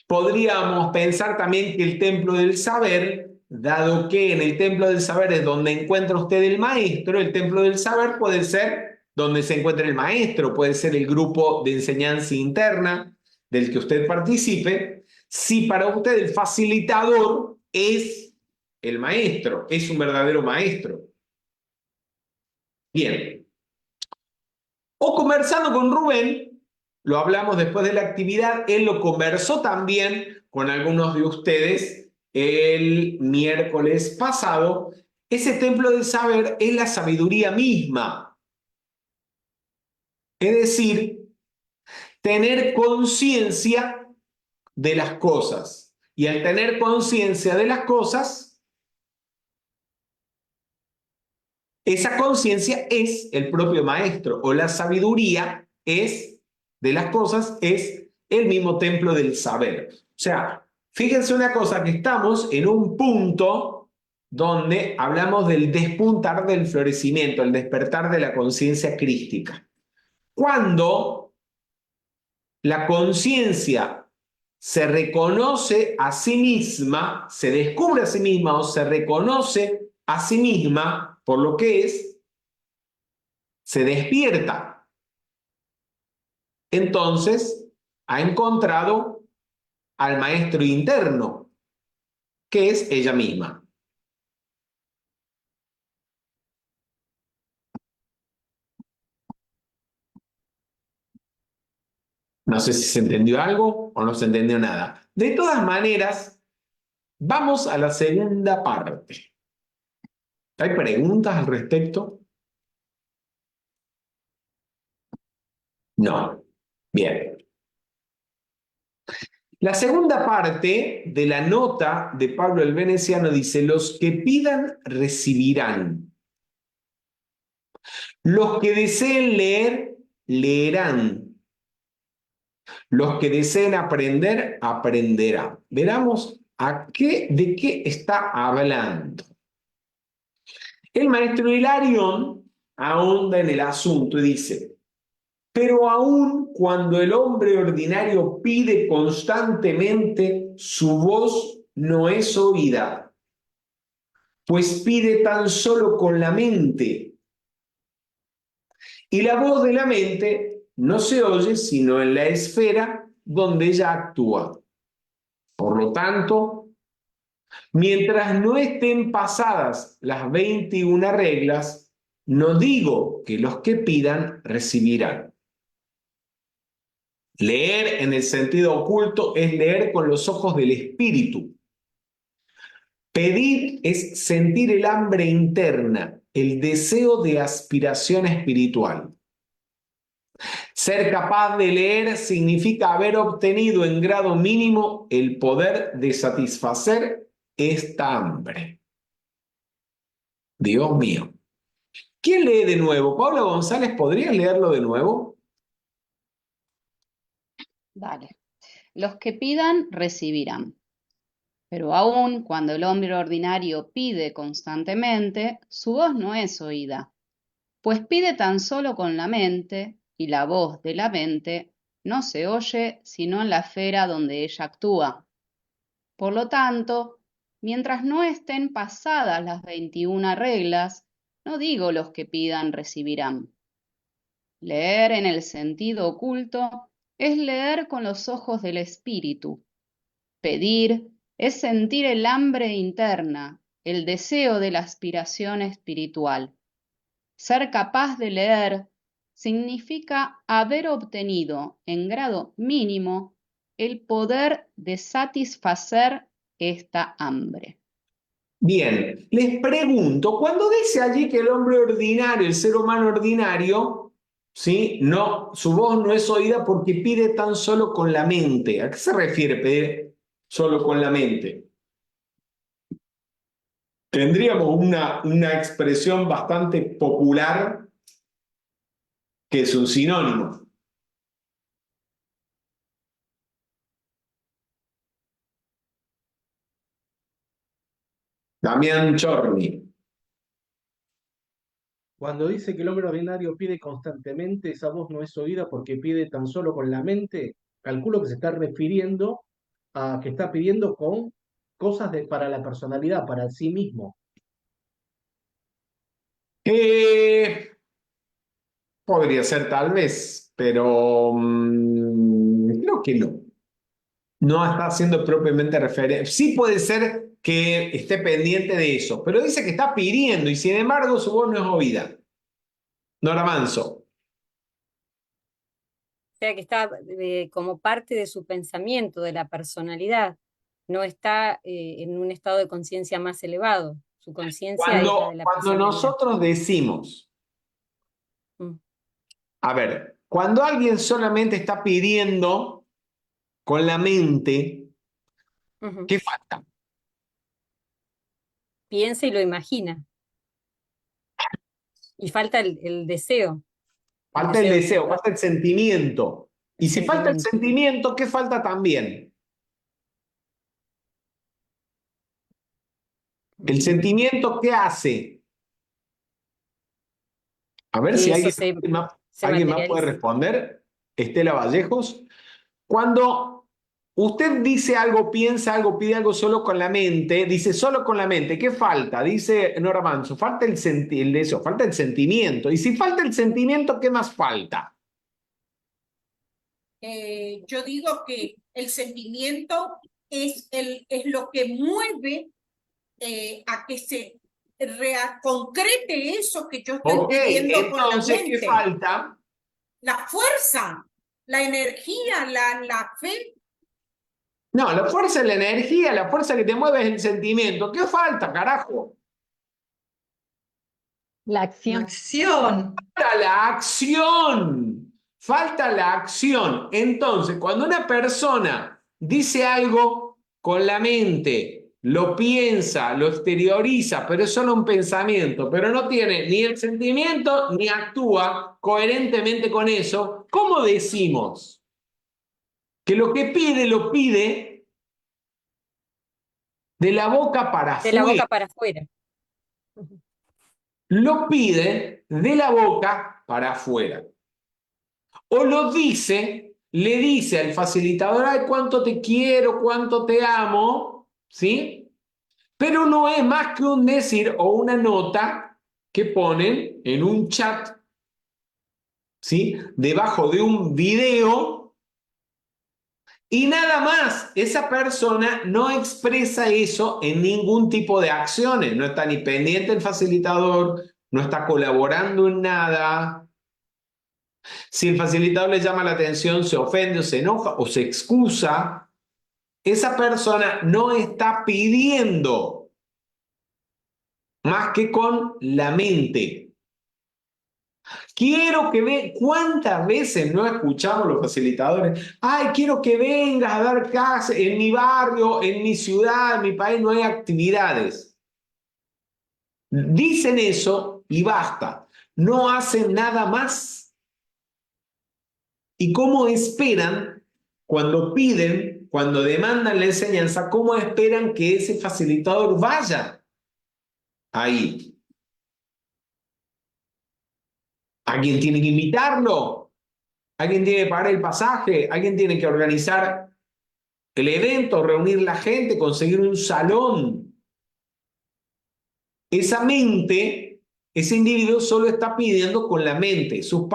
Podríamos pensar también que el templo del saber, dado que en el templo del saber es donde encuentra usted el maestro, el templo del saber puede ser donde se encuentra el maestro, puede ser el grupo de enseñanza interna del que usted participe, si para usted el facilitador es el maestro, es un verdadero maestro. Bien. O conversando con Rubén, lo hablamos después de la actividad, él lo conversó también con algunos de ustedes el miércoles pasado. Ese templo del saber es la sabiduría misma. Es decir, tener conciencia de las cosas. Y al tener conciencia de las cosas, esa conciencia es el propio maestro, o la sabiduría de las cosas es el mismo templo del saber. O sea, fíjense una cosa, que estamos en un punto donde hablamos del despuntar del florecimiento, el despertar de la conciencia crística. Cuando la conciencia se reconoce a sí misma, se descubre a sí misma o se reconoce a sí misma por lo que es, se despierta. Entonces, ha encontrado al maestro interno, que es ella misma. No sé si se entendió algo o no se entendió nada. De todas maneras, vamos a la segunda parte. ¿Hay preguntas al respecto? No. Bien. La segunda parte de la nota de Pablo el Veneciano dice: los que pidan recibirán. Los que deseen leer, leerán. Los que deseen aprender, aprenderán. Veramos de qué está hablando. El maestro Hilarión ahonda en el asunto y dice: pero aun cuando el hombre ordinario pide constantemente, su voz no es oída, pues pide tan solo con la mente. Y la voz de la mente no se oye sino en la esfera donde ella actúa. Por lo tanto, mientras no estén pasadas las 21 reglas, no digo que los que pidan recibirán. Leer en el sentido oculto es leer con los ojos del espíritu. Pedir es sentir el hambre interna, el deseo de aspiración espiritual. Ser capaz de leer significa haber obtenido en grado mínimo el poder de satisfacer esta hambre. Dios mío. ¿Quién lee de nuevo? Pablo González, ¿podrías leerlo de nuevo? Dale. Los que pidan, recibirán. Pero aun cuando el hombre ordinario pide constantemente, su voz no es oída, pues pide tan solo con la mente, y la voz de la mente no se oye sino en la esfera donde ella actúa. Por lo tanto, mientras no estén pasadas las 21 reglas, no digo los que pidan recibirán. Leer en el sentido oculto es leer con los ojos del espíritu. Pedir es sentir el hambre interna, el deseo de la aspiración espiritual. Ser capaz de leer significa haber obtenido en grado mínimo el poder de satisfacer esta hambre. Bien, les pregunto, cuando dice allí que el hombre ordinario, el ser humano ordinario, ¿sí? No, su voz no es oída porque pide tan solo con la mente. ¿A qué se refiere pedir solo con la mente? Tendríamos una expresión bastante popular que es un sinónimo. Damián Chorni. Cuando dice que el hombre ordinario pide constantemente, esa voz no es oída porque pide tan solo con la mente, calculo que se está refiriendo a que está pidiendo con cosas para la personalidad, para sí mismo. Podría ser tal vez, pero creo que no. No está haciendo propiamente referencia. Sí puede ser que esté pendiente de eso, pero dice que está pidiendo y sin embargo su voz no es oída. Nora Manso. O sea que está como parte de su pensamiento, de la personalidad. No está en un estado de conciencia más elevado. Su conciencia es la de la Cuando personalidad. nosotros decimos, a ver, cuando alguien solamente está pidiendo con la mente, ¿qué falta? Piensa y lo imagina. Y falta el deseo. Falta el deseo, falta el sentimiento. Y si falta el sentimiento, ¿qué falta también? ¿El sentimiento qué hace? A ver si Eso alguien, se alguien más puede materializa. responder. Estela Vallejos. Cuando usted dice algo, piensa algo, pide algo solo con la mente, dice solo con la mente, ¿qué falta? Dice Nora Manso, falta el falta el sentimiento. Y si falta el sentimiento, ¿qué más falta? Yo digo que el sentimiento es lo que mueve a que se concrete eso que yo estoy Ok, pidiendo con la entonces, ¿qué mente. falta? La fuerza, la energía, la fe. No, la fuerza es la energía, la fuerza que te mueve es el sentimiento. ¿Qué falta, carajo? La La acción. acción. Falta la acción. Falta la acción. Entonces, cuando una persona dice algo con la mente, lo piensa, lo exterioriza, pero es solo un pensamiento, pero no tiene ni el sentimiento ni actúa coherentemente con eso, ¿cómo decimos que lo que pide lo pide de la boca para De la afuera? boca para afuera. Lo pide de la boca para afuera. O lo dice, le dice al facilitador, ay, cuánto te quiero, cuánto te amo, ¿sí? Pero no es más que un decir o una nota que ponen en un chat, ¿sí? Debajo de un video y nada más. Esa persona no expresa eso en ningún tipo de acciones, no está ni pendiente el facilitador, no está colaborando en nada. Si el facilitador le llama la atención, se ofende o se enoja o se excusa, esa persona no está pidiendo más que con la mente. Quiero que ve cuántas veces no escuchamos los facilitadores. Ay, quiero que vengas a dar clases en mi barrio, en mi ciudad, en mi país no hay actividades. Dicen eso y basta. No hacen nada más. ¿Y cómo esperan cuando piden, cuando demandan la enseñanza, cómo esperan que ese facilitador vaya ahí? ¿Alguien tiene que invitarlo? ¿Alguien tiene que pagar el pasaje? ¿Alguien tiene que organizar el evento, reunir la gente, conseguir un salón? Esa mente, ese individuo solo está pidiendo con la mente. Sus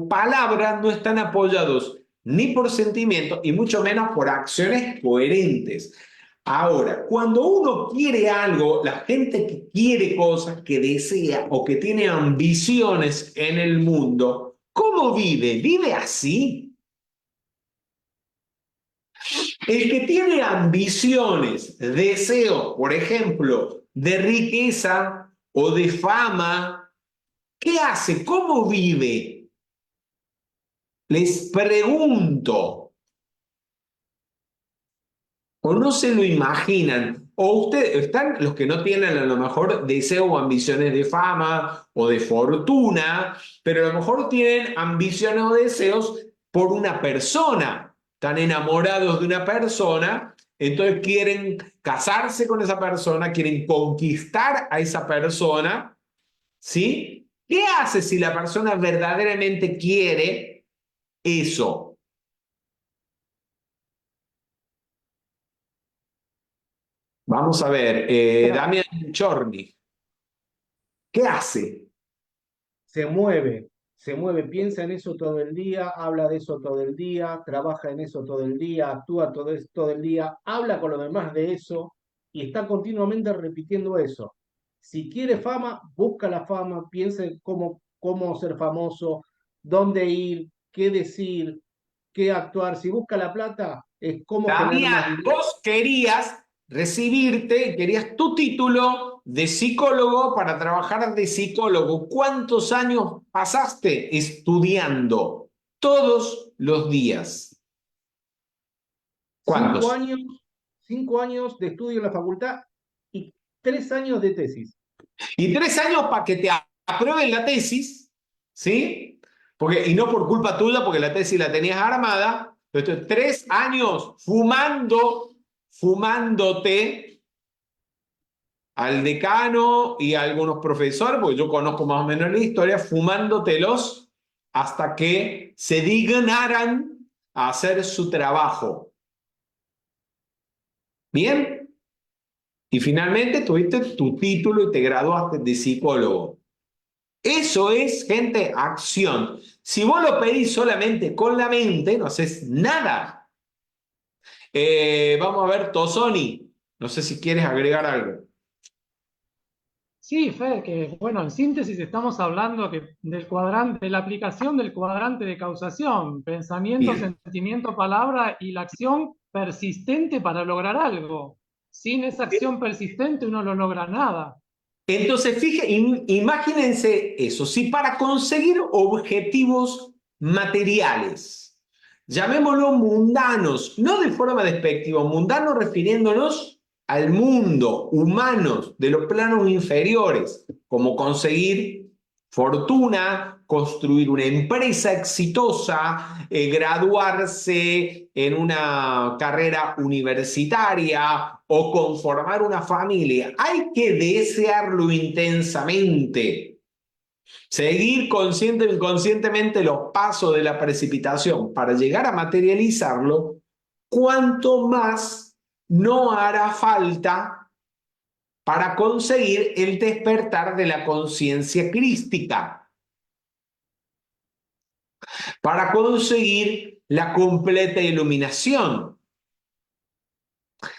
palabras no están apoyados ni por sentimientos y mucho menos por acciones coherentes. Ahora, cuando uno quiere algo, la gente que quiere cosas, que desea o que tiene ambiciones en el mundo, ¿cómo vive? ¿Vive así? El que tiene ambiciones, deseos, por ejemplo, de riqueza o de fama, ¿qué hace? ¿Cómo vive? Les pregunto. O no se lo imaginan. O ustedes, están los que no tienen a lo mejor deseo o ambiciones de fama o de fortuna, pero a lo mejor tienen ambiciones o deseos por una persona. Están enamorados de una persona, entonces quieren casarse con esa persona, quieren conquistar a esa persona, ¿sí? ¿Qué hace si la persona verdaderamente quiere eso? Vamos a ver, Damián Chorny, ¿qué hace? Se mueve, piensa en eso todo el día, habla de eso todo el día, trabaja en eso todo el día, actúa todo el día, habla con los demás de eso y está continuamente repitiendo eso. Si quiere fama, busca la fama, piensa en cómo ser famoso, dónde ir, qué decir, qué actuar. Si busca la plata, es cómo generar más Damián, dinero. vos querías recibirte, querías tu título de psicólogo para trabajar de psicólogo. ¿Cuántos años pasaste estudiando? Todos los días. ¿Cuántos? 5 años de estudio en la facultad y 3 años de tesis. Y 3 años para que te aprueben la tesis, ¿sí? Y no por culpa tuya, porque la tesis la tenías armada, pero 3 años fumándote al decano y a algunos profesores, porque yo conozco más o menos la historia, fumándotelos hasta que se dignaran a hacer su trabajo. ¿Bien? Y finalmente tuviste tu título y te graduaste de psicólogo. Eso es, gente, acción. Si vos lo pedís solamente con la mente, no haces nada. Vamos a ver, Tosoni. No sé si quieres agregar algo. Sí, Fe, que bueno, en síntesis estamos hablando del cuadrante, de la aplicación del cuadrante de causación, pensamiento, Bien. sentimiento, palabra y la acción persistente para lograr algo. Sin esa acción persistente uno no logra nada. Entonces, imagínense eso. Si para conseguir objetivos materiales, llamémoslo mundanos, no de forma despectiva, mundanos refiriéndonos al mundo, humanos, de los planos inferiores, como conseguir fortuna, construir una empresa exitosa, graduarse en una carrera universitaria o conformar una familia. Hay que desearlo intensamente. Seguir consciente o inconscientemente los pasos de la precipitación para llegar a materializarlo, cuanto más no hará falta para conseguir el despertar de la conciencia crística, para conseguir la completa iluminación.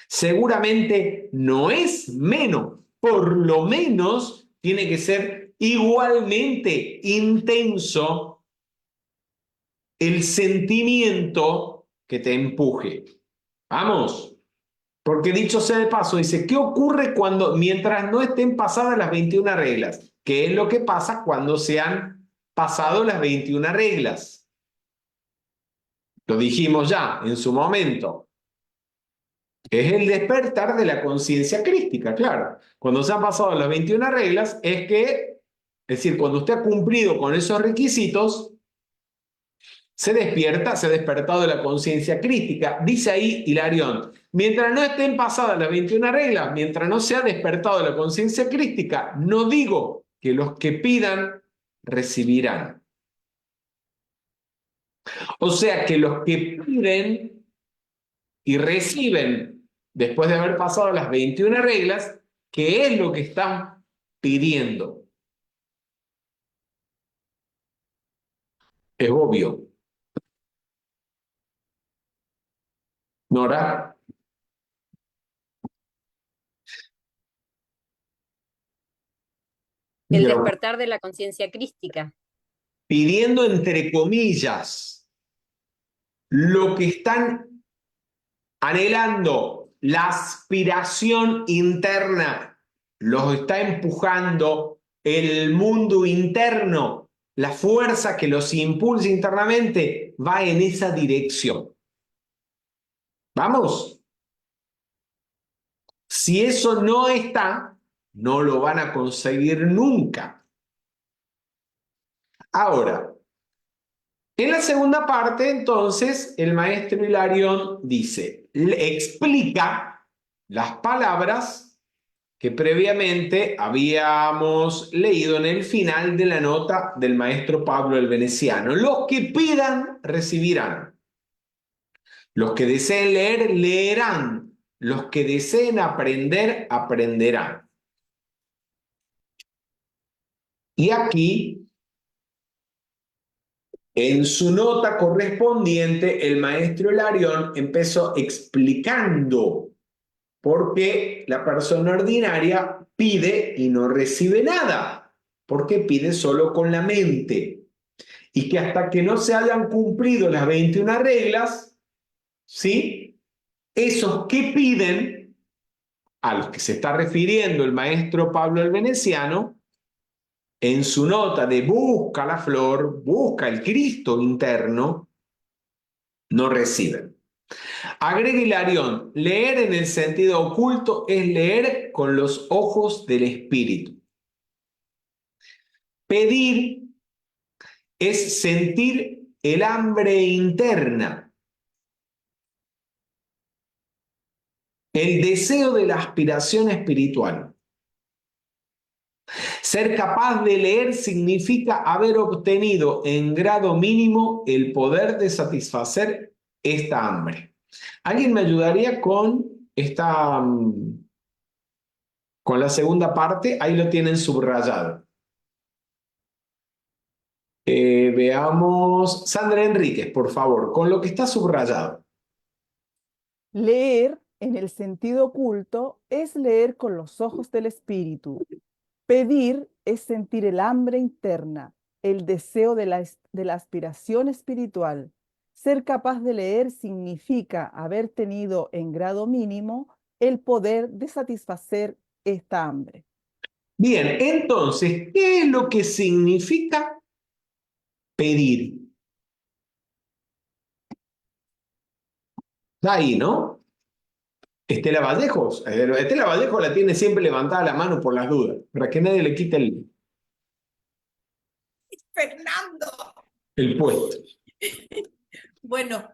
Seguramente no es menos, por lo menos tiene que ser igualmente intenso el sentimiento que te empuje. Vamos. Porque dicho sea de paso, dice, ¿qué ocurre mientras no estén pasadas las 21 reglas? ¿Qué es lo que pasa cuando se han pasado las 21 reglas? Lo dijimos ya en su momento. Es el despertar de la conciencia crística, claro. Cuando se han pasado las 21 reglas, es decir, cuando usted ha cumplido con esos requisitos, se despierta, se ha despertado de la conciencia crística. Dice ahí Hilarión, mientras no estén pasadas las 21 reglas, mientras no se ha despertado la conciencia crística, no digo que los que pidan recibirán. O sea que los que piden y reciben después de haber pasado las 21 reglas, ¿qué es lo que están pidiendo? Es obvio. Nora. El despertar de la conciencia crística. Pidiendo entre comillas lo que están anhelando, la aspiración interna, los está empujando el mundo interno, la fuerza que los impulsa internamente va en esa dirección. ¿Vamos? Si eso no está, no lo van a conseguir nunca. Ahora, en la segunda parte, entonces, el maestro Hilarión dice, explica las palabras que previamente habíamos leído en el final de la nota del maestro Pablo el Veneciano. Los que pidan, recibirán. Los que deseen leer, leerán. Los que deseen aprender, aprenderán. Y aquí, en su nota correspondiente, el maestro Hilarión empezó explicando por qué la persona ordinaria pide y no recibe nada, porque pide solo con la mente. Y que hasta que no se hayan cumplido las 21 reglas, ¿sí? Esos que piden, a los que se está refiriendo el maestro Pablo el Veneciano, en su nota de busca la flor, busca el Cristo interno, no reciben. Agrega Hilarión, leer en el sentido oculto es leer con los ojos del espíritu. Pedir es sentir el hambre interna, el deseo de la aspiración espiritual. Ser capaz de leer significa haber obtenido en grado mínimo el poder de satisfacer esta hambre. ¿Alguien me ayudaría con esta, con la segunda parte? Ahí lo tienen subrayado. Veamos, Sandra Enríquez, por favor, con lo que está subrayado. Leer en el sentido oculto es leer con los ojos del espíritu. Pedir es sentir el hambre interna, el deseo de la aspiración espiritual. Ser capaz de leer significa haber tenido en grado mínimo el poder de satisfacer esta hambre. Bien, entonces, ¿qué es lo que significa pedir? Está ahí, ¿no? Estela Vallejos. Estela Vallejos la tiene siempre levantada la mano por las dudas, para que nadie le quite Fernando. el puesto. Bueno,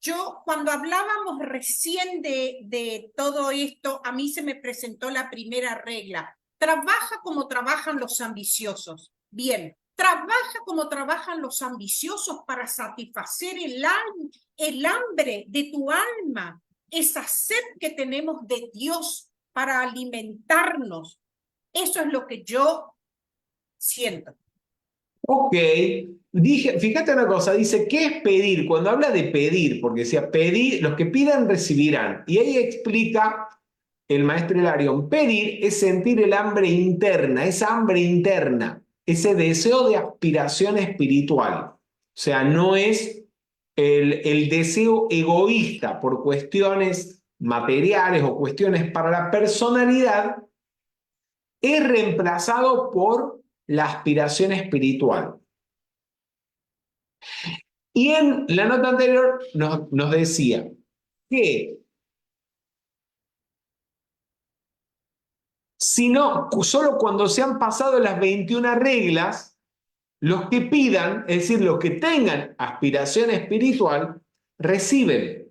yo cuando hablábamos recién de todo esto, a mí se me presentó la primera regla. Trabaja como trabajan los ambiciosos. Bien, trabaja como trabajan los ambiciosos para satisfacer el hambre de tu alma, esa sed que tenemos de Dios para alimentarnos. Eso es lo que yo siento. Ok, fíjate una cosa, dice, ¿qué es pedir? Cuando habla de pedir, porque decía, pedir, los que pidan recibirán. Y ahí explica el maestro Hilarión, pedir es sentir el hambre interna, esa hambre interna, ese deseo de aspiración espiritual. O sea, no es el deseo egoísta por cuestiones materiales o cuestiones para la personalidad, es reemplazado por la aspiración espiritual. Y en la nota anterior nos decía que solo cuando se han pasado las 21 reglas, los que pidan, es decir, los que tengan aspiración espiritual, reciben.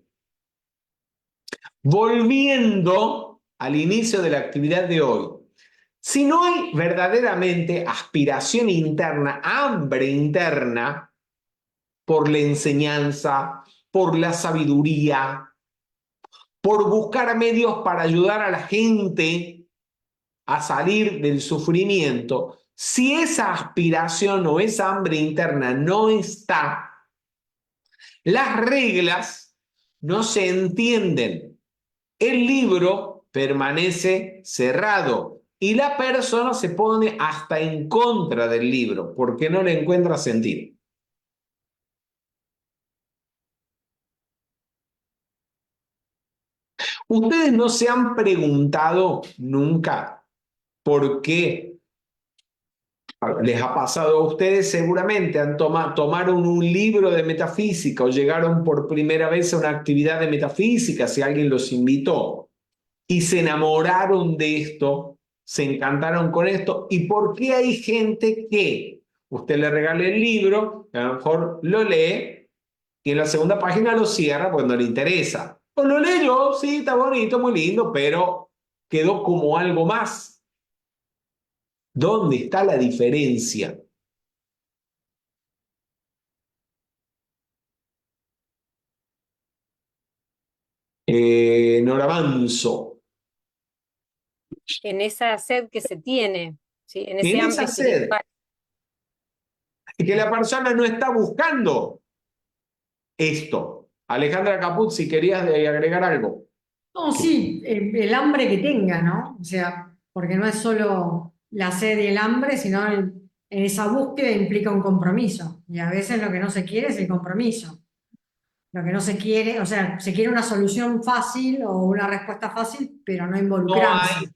Volviendo al inicio de la actividad de hoy, si no hay verdaderamente aspiración interna, hambre interna, por la enseñanza, por la sabiduría, por buscar medios para ayudar a la gente a salir del sufrimiento, si esa aspiración o esa hambre interna no está, las reglas no se entienden. El libro permanece cerrado y la persona se pone hasta en contra del libro porque no le encuentra sentido. ¿Ustedes no se han preguntado nunca por qué? Les ha pasado a ustedes seguramente, tomaron un libro de metafísica o llegaron por primera vez a una actividad de metafísica, si alguien los invitó, y se enamoraron de esto, se encantaron con esto. ¿Y por qué hay gente que usted le regala el libro, a lo mejor lo lee, y en la segunda página lo cierra porque no le interesa? O lo leyó, sí, está bonito, muy lindo, pero quedó como algo más. ¿Dónde está la diferencia? Nora Manso. En esa sed que se tiene, ¿sí? En ese En hambre esa sed. espiritual. Es que la persona no está buscando esto. Alejandra Caput, si querías agregar algo. No, sí, el hambre que tenga, ¿no? O sea, porque no es solo la sed y el hambre, sino en esa búsqueda implica un compromiso. Y a veces lo que no se quiere es el compromiso. Lo que no se quiere, o sea, se quiere una solución fácil o una respuesta fácil, pero no involucrarse.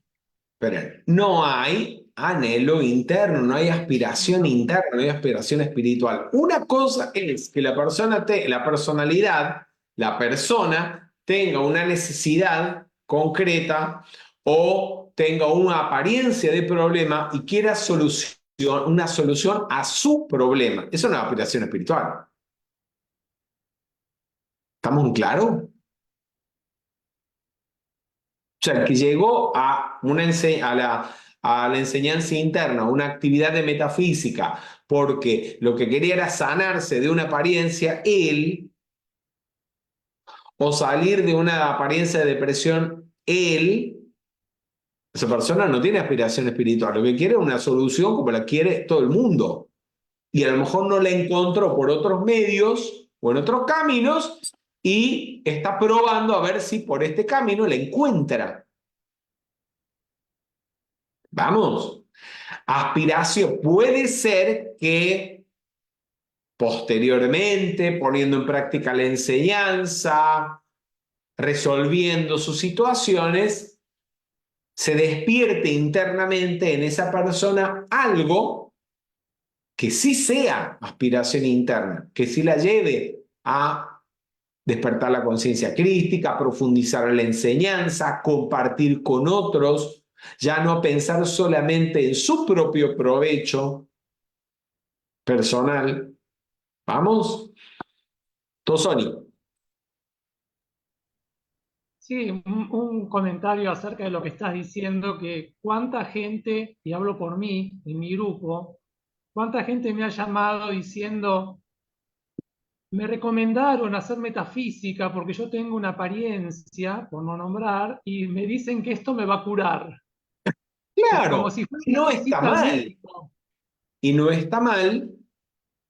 No hay anhelo interno, no hay aspiración interna, no hay aspiración espiritual. Una cosa es que la persona, la personalidad, la persona tenga una necesidad concreta o tenga una apariencia de problema y quiera una solución a su problema. Eso no es aspiración espiritual. ¿Estamos en claro? O sea, el que llegó a a la enseñanza interna, una actividad de metafísica, porque lo que quería era sanarse de una apariencia, él, o salir de una apariencia de depresión, él, esa persona no tiene aspiración espiritual, lo que quiere es una solución como la quiere todo el mundo. Y a lo mejor no la encontró por otros medios o en otros caminos y está probando a ver si por este camino la encuentra. Vamos. Aspiración. Puede ser que posteriormente, poniendo en práctica la enseñanza, resolviendo sus situaciones, se despierte internamente en esa persona algo que sí sea aspiración interna, que sí la lleve a despertar la conciencia crística, a profundizar en la enseñanza, compartir con otros, ya no pensar solamente en su propio provecho personal. ¿Vamos? Tosoni. Sí, un comentario acerca de lo que estás diciendo, que cuánta gente, y hablo por mí, en mi grupo, cuánta gente me ha llamado diciendo, me recomendaron hacer metafísica porque yo tengo una apariencia, por no nombrar, y me dicen que esto me va a curar. Claro, Como si fuera no una está visita al mal. médico. Y no está mal.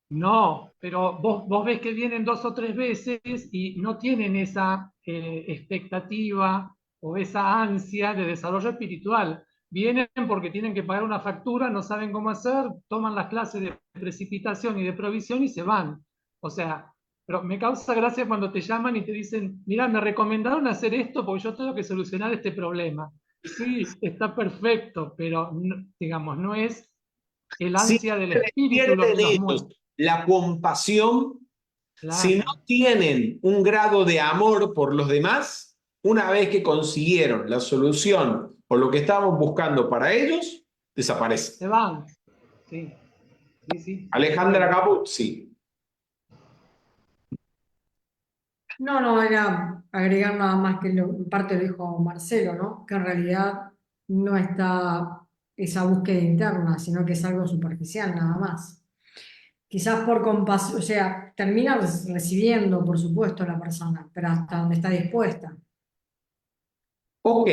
No, pero vos ves que vienen 2 o 3 veces y no tienen esa expectativa o esa ansia de desarrollo espiritual. Vienen porque tienen que pagar una factura, no saben cómo hacer, toman las clases de precipitación y de provisión y se van. O sea, pero me causa gracia cuando te llaman y te dicen, mira, me recomendaron hacer esto porque yo tengo que solucionar este problema. Sí, está perfecto, pero digamos, no es el Si ansia del se espíritu lo despierta que en los ellos mueve. la compasión, si no Claro. tienen un grado de amor por los demás, una vez que consiguieron la solución o lo que estaban buscando para ellos, desaparece. Se van. Sí, sí, sí. Alejandra Caput, sí. No, era agregar nada más que en parte lo dijo Marcelo, ¿no? Que en realidad no está esa búsqueda interna, sino que es algo superficial nada más. Quizás por compasión, o sea, termina recibiendo, por supuesto, la persona, pero hasta donde está dispuesta. Ok.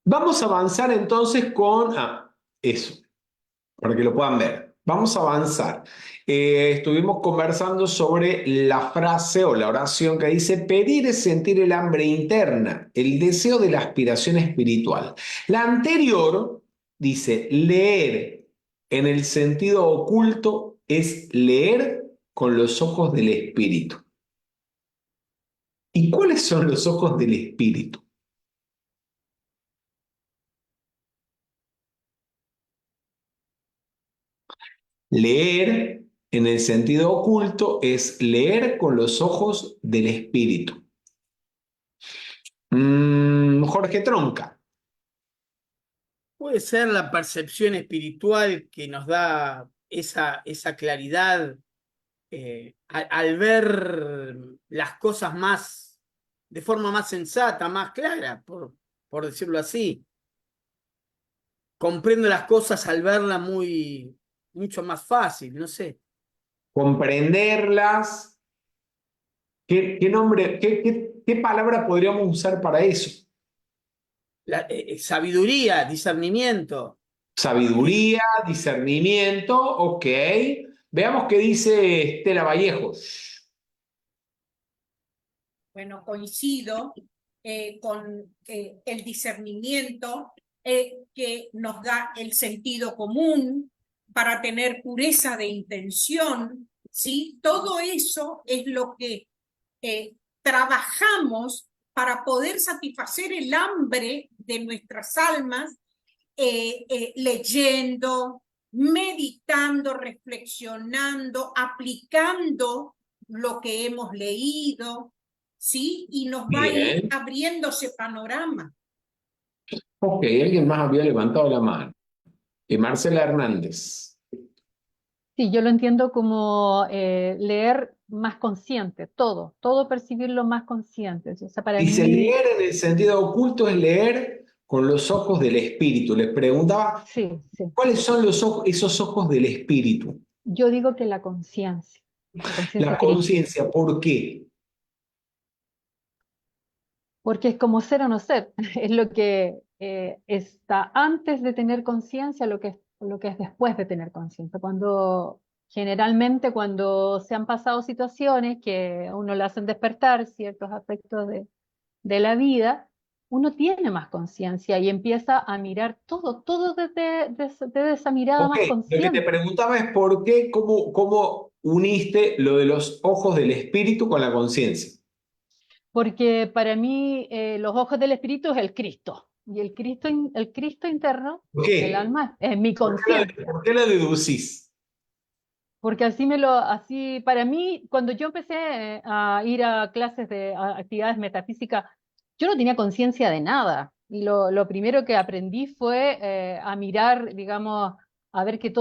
Vamos a avanzar entonces con eso, para que lo puedan ver. Vamos a avanzar. Estuvimos conversando sobre la frase o la oración que dice: pedir es sentir el hambre interna, el deseo de la aspiración espiritual. La anterior dice: leer en el sentido oculto es leer con los ojos del espíritu. ¿Y cuáles son los ojos del espíritu? Leer en el sentido oculto es leer con los ojos del espíritu. Jorge Tronca. Puede ser la percepción espiritual que nos da esa claridad al ver las cosas más, de forma más sensata, más clara, por decirlo así. Comprendo las cosas al verla mucho más fácil, no sé. Comprenderlas. ¿Qué nombre, qué palabra podríamos usar para eso? Sabiduría, discernimiento. Sabiduría, discernimiento, ok. Veamos qué dice Estela Vallejos. Bueno, coincido con el discernimiento que nos da el sentido común para tener pureza de intención, ¿sí? Todo eso es lo que trabajamos para poder satisfacer el hambre de nuestras almas, leyendo, meditando, reflexionando, aplicando lo que hemos leído, ¿sí? Y nos va a ir abriendo ese panorama. Ok, alguien más había levantado la mano. Marcela Hernández. Sí, yo lo entiendo como leer más consciente, todo percibirlo más consciente. O sea, para Dice: mí, leer en el sentido oculto es leer con los ojos del espíritu. Les preguntaba, Sí, sí. ¿cuáles son esos ojos del espíritu? Yo digo que la conciencia La conciencia, ¿por qué? porque es como ser o no ser, es lo que está antes de tener conciencia, lo que es después de tener conciencia. Generalmente cuando se han pasado situaciones que a uno le hacen despertar ciertos aspectos de la vida, uno tiene más conciencia y empieza a mirar todo desde esa mirada más Ok, lo que te consciente. preguntaba es por qué, cómo uniste lo de los ojos del espíritu con la conciencia. Porque para mí los ojos del espíritu es el Cristo. Y el Cristo interno, ¿Por qué? el alma, es mi conciencia. ¿Por qué lo deducís? Porque así para mí, cuando yo empecé a ir a clases a actividades metafísicas, yo no tenía conciencia de nada. Y lo primero que aprendí fue a mirar, digamos, a ver que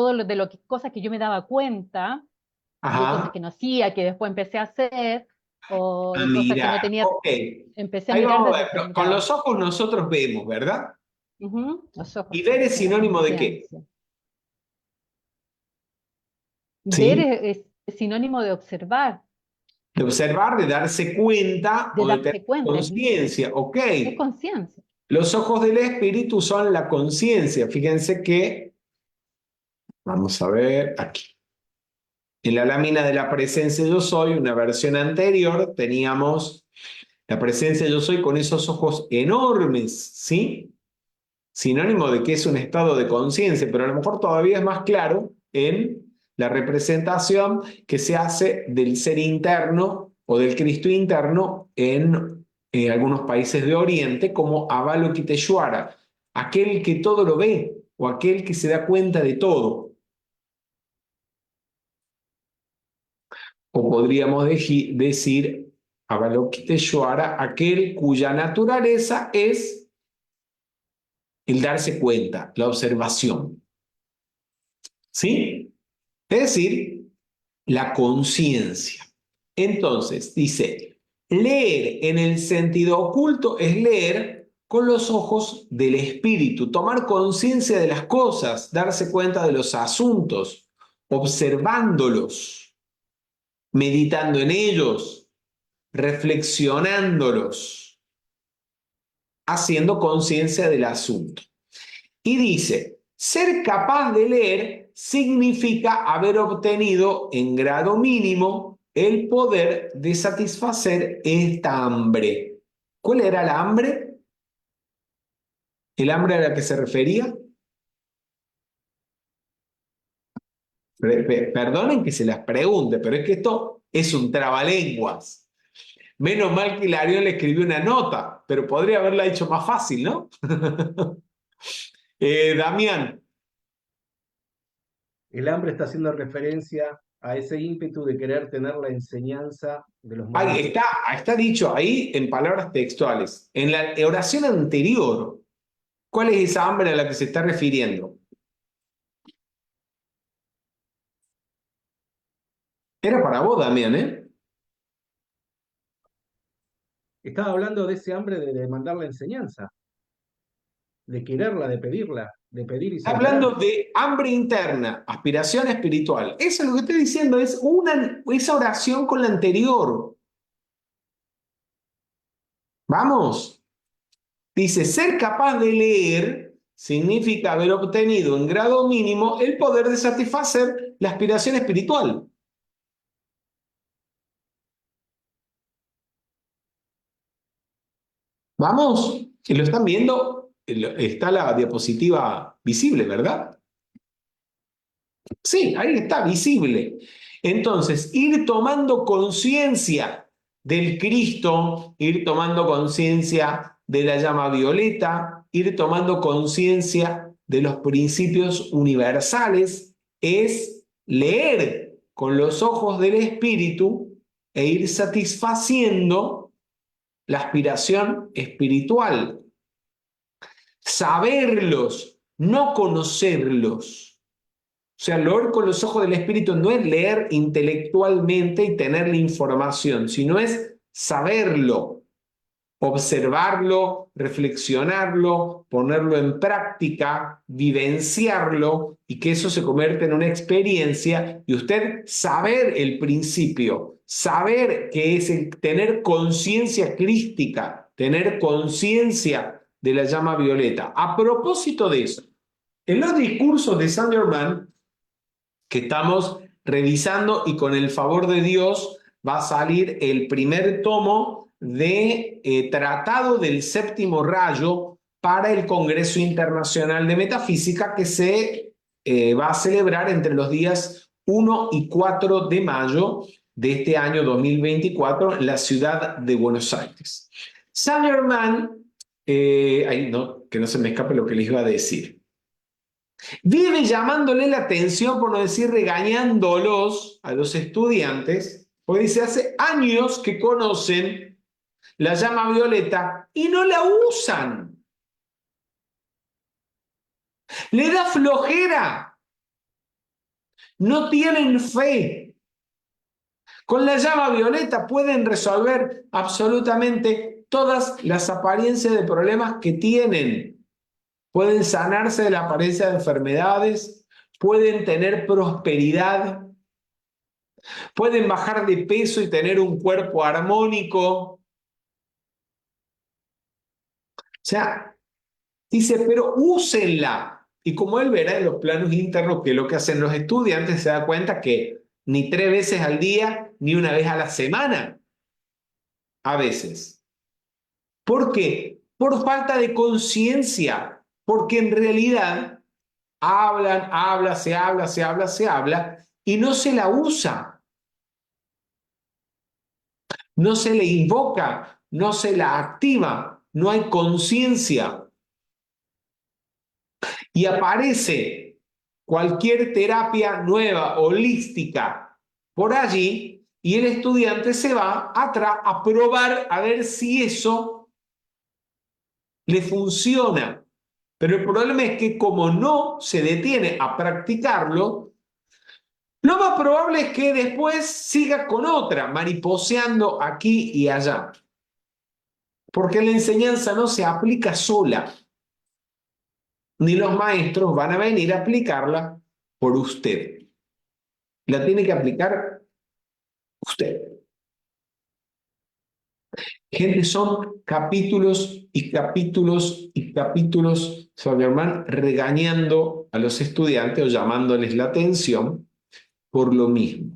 cosas que yo me daba cuenta, de cosas Ajá. que no hacía, que después empecé a hacer, o de cosas que no Mirar, tenía, ok. empecé a Ahí mirar vamos a desde esa ver. Con mirada. los ojos nosotros vemos, ¿verdad? Ujú, los ojos, ¿Y ver es la sinónimo de qué? conciencia. Ver ¿Sí? es sinónimo de observar, De observar, de darse cuenta de o de tener darse cuenta, conciencia. Ok. es conciencia. Los ojos del espíritu son la conciencia. Fíjense que, vamos a ver aquí. En la lámina de la presencia yo soy, una versión anterior, teníamos la presencia yo soy con esos ojos enormes, ¿sí? Sinónimo de que es un estado de conciencia, pero a lo mejor todavía es más claro en la representación que se hace del ser interno o del Cristo interno en algunos países de Oriente, como Avalokiteshvara, aquel que todo lo ve o aquel que se da cuenta de todo. O podríamos decir Avalokiteshvara, aquel cuya naturaleza es el darse cuenta, la observación. ¿Sí? Es decir, la conciencia. Entonces, dice, leer en el sentido oculto es leer con los ojos del espíritu, tomar conciencia de las cosas, darse cuenta de los asuntos, observándolos, meditando en ellos, reflexionándolos, haciendo conciencia del asunto. Y dice, ser capaz de leer significa haber obtenido en grado mínimo el poder de satisfacer esta hambre. ¿Cuál era la hambre? ¿El hambre a la que se refería? Perdonen que se las pregunte, pero es que esto es un trabalenguas. Menos mal que Hilarión le escribió una nota, pero podría haberla hecho más fácil, ¿no? Damián. El hambre está haciendo referencia a ese ímpetu de querer tener la enseñanza de los Ahí maestros. está dicho ahí en palabras textuales. En la oración anterior, ¿cuál es esa hambre a la que se está refiriendo? Era para vos, Damián, ¿eh? Estaba hablando de ese hambre de demandar la enseñanza, de quererla, de pedirla, de pedir y Está sin parar. hablando de hambre interna, aspiración espiritual. Eso es lo que estoy diciendo, es esa oración con la anterior. Vamos. Dice, ser capaz de leer significa haber obtenido en grado mínimo el poder de satisfacer la aspiración espiritual. Vamos, si lo están viendo, está la diapositiva visible, ¿verdad? Sí, ahí está, visible. Entonces, ir tomando conciencia del Cristo, ir tomando conciencia de la llama violeta, ir tomando conciencia de los principios universales, es leer con los ojos del espíritu e ir satisfaciendo la aspiración espiritual. Saberlos, no conocerlos. O sea, leer con los ojos del espíritu no es leer intelectualmente y tener la información, sino es saberlo. observarlo, reflexionarlo, ponerlo en práctica, vivenciarlo y que eso se convierta en una experiencia y usted saber el principio, saber que es el tener conciencia crística, tener conciencia de la llama violeta. A propósito de eso, en los discursos de Saint Germain que estamos revisando y con el favor de Dios va a salir el primer tomo de Tratado del Séptimo Rayo para el Congreso Internacional de Metafísica que se va a celebrar entre los días 1 y 4 de mayo de este año 2024 en la ciudad de Buenos Aires. Saint Germain, que no se me escape lo que les iba a decir, vive llamándole la atención, por no decir regañándolos a los estudiantes, porque dice, hace años que conocen la llama violeta y no la usan. Le da flojera. No tienen fe. Con la llama violeta pueden resolver absolutamente todas las apariencias de problemas que tienen. Pueden sanarse de la apariencia de enfermedades, pueden tener prosperidad, pueden bajar de peso y tener un cuerpo armónico. O sea, dice, pero úsenla. Y como él verá en los planos internos que lo que hacen los estudiantes, se da cuenta que ni 3 veces al día, ni una vez a la semana, a veces. ¿Por qué? Por falta de conciencia, porque en realidad se habla, y no se la usa. No se le invoca, no se la activa. No hay conciencia. Y aparece cualquier terapia nueva, holística, por allí, y el estudiante se va atrás a probar a ver si eso le funciona. Pero el problema es que como no se detiene a practicarlo, lo más probable es que después siga con otra, mariposeando aquí y allá. Porque la enseñanza no se aplica sola, ni los maestros van a venir a aplicarla por usted. La tiene que aplicar usted. Gente, son capítulos y capítulos y capítulos, Saint Germain regañando a los estudiantes o llamándoles la atención por lo mismo.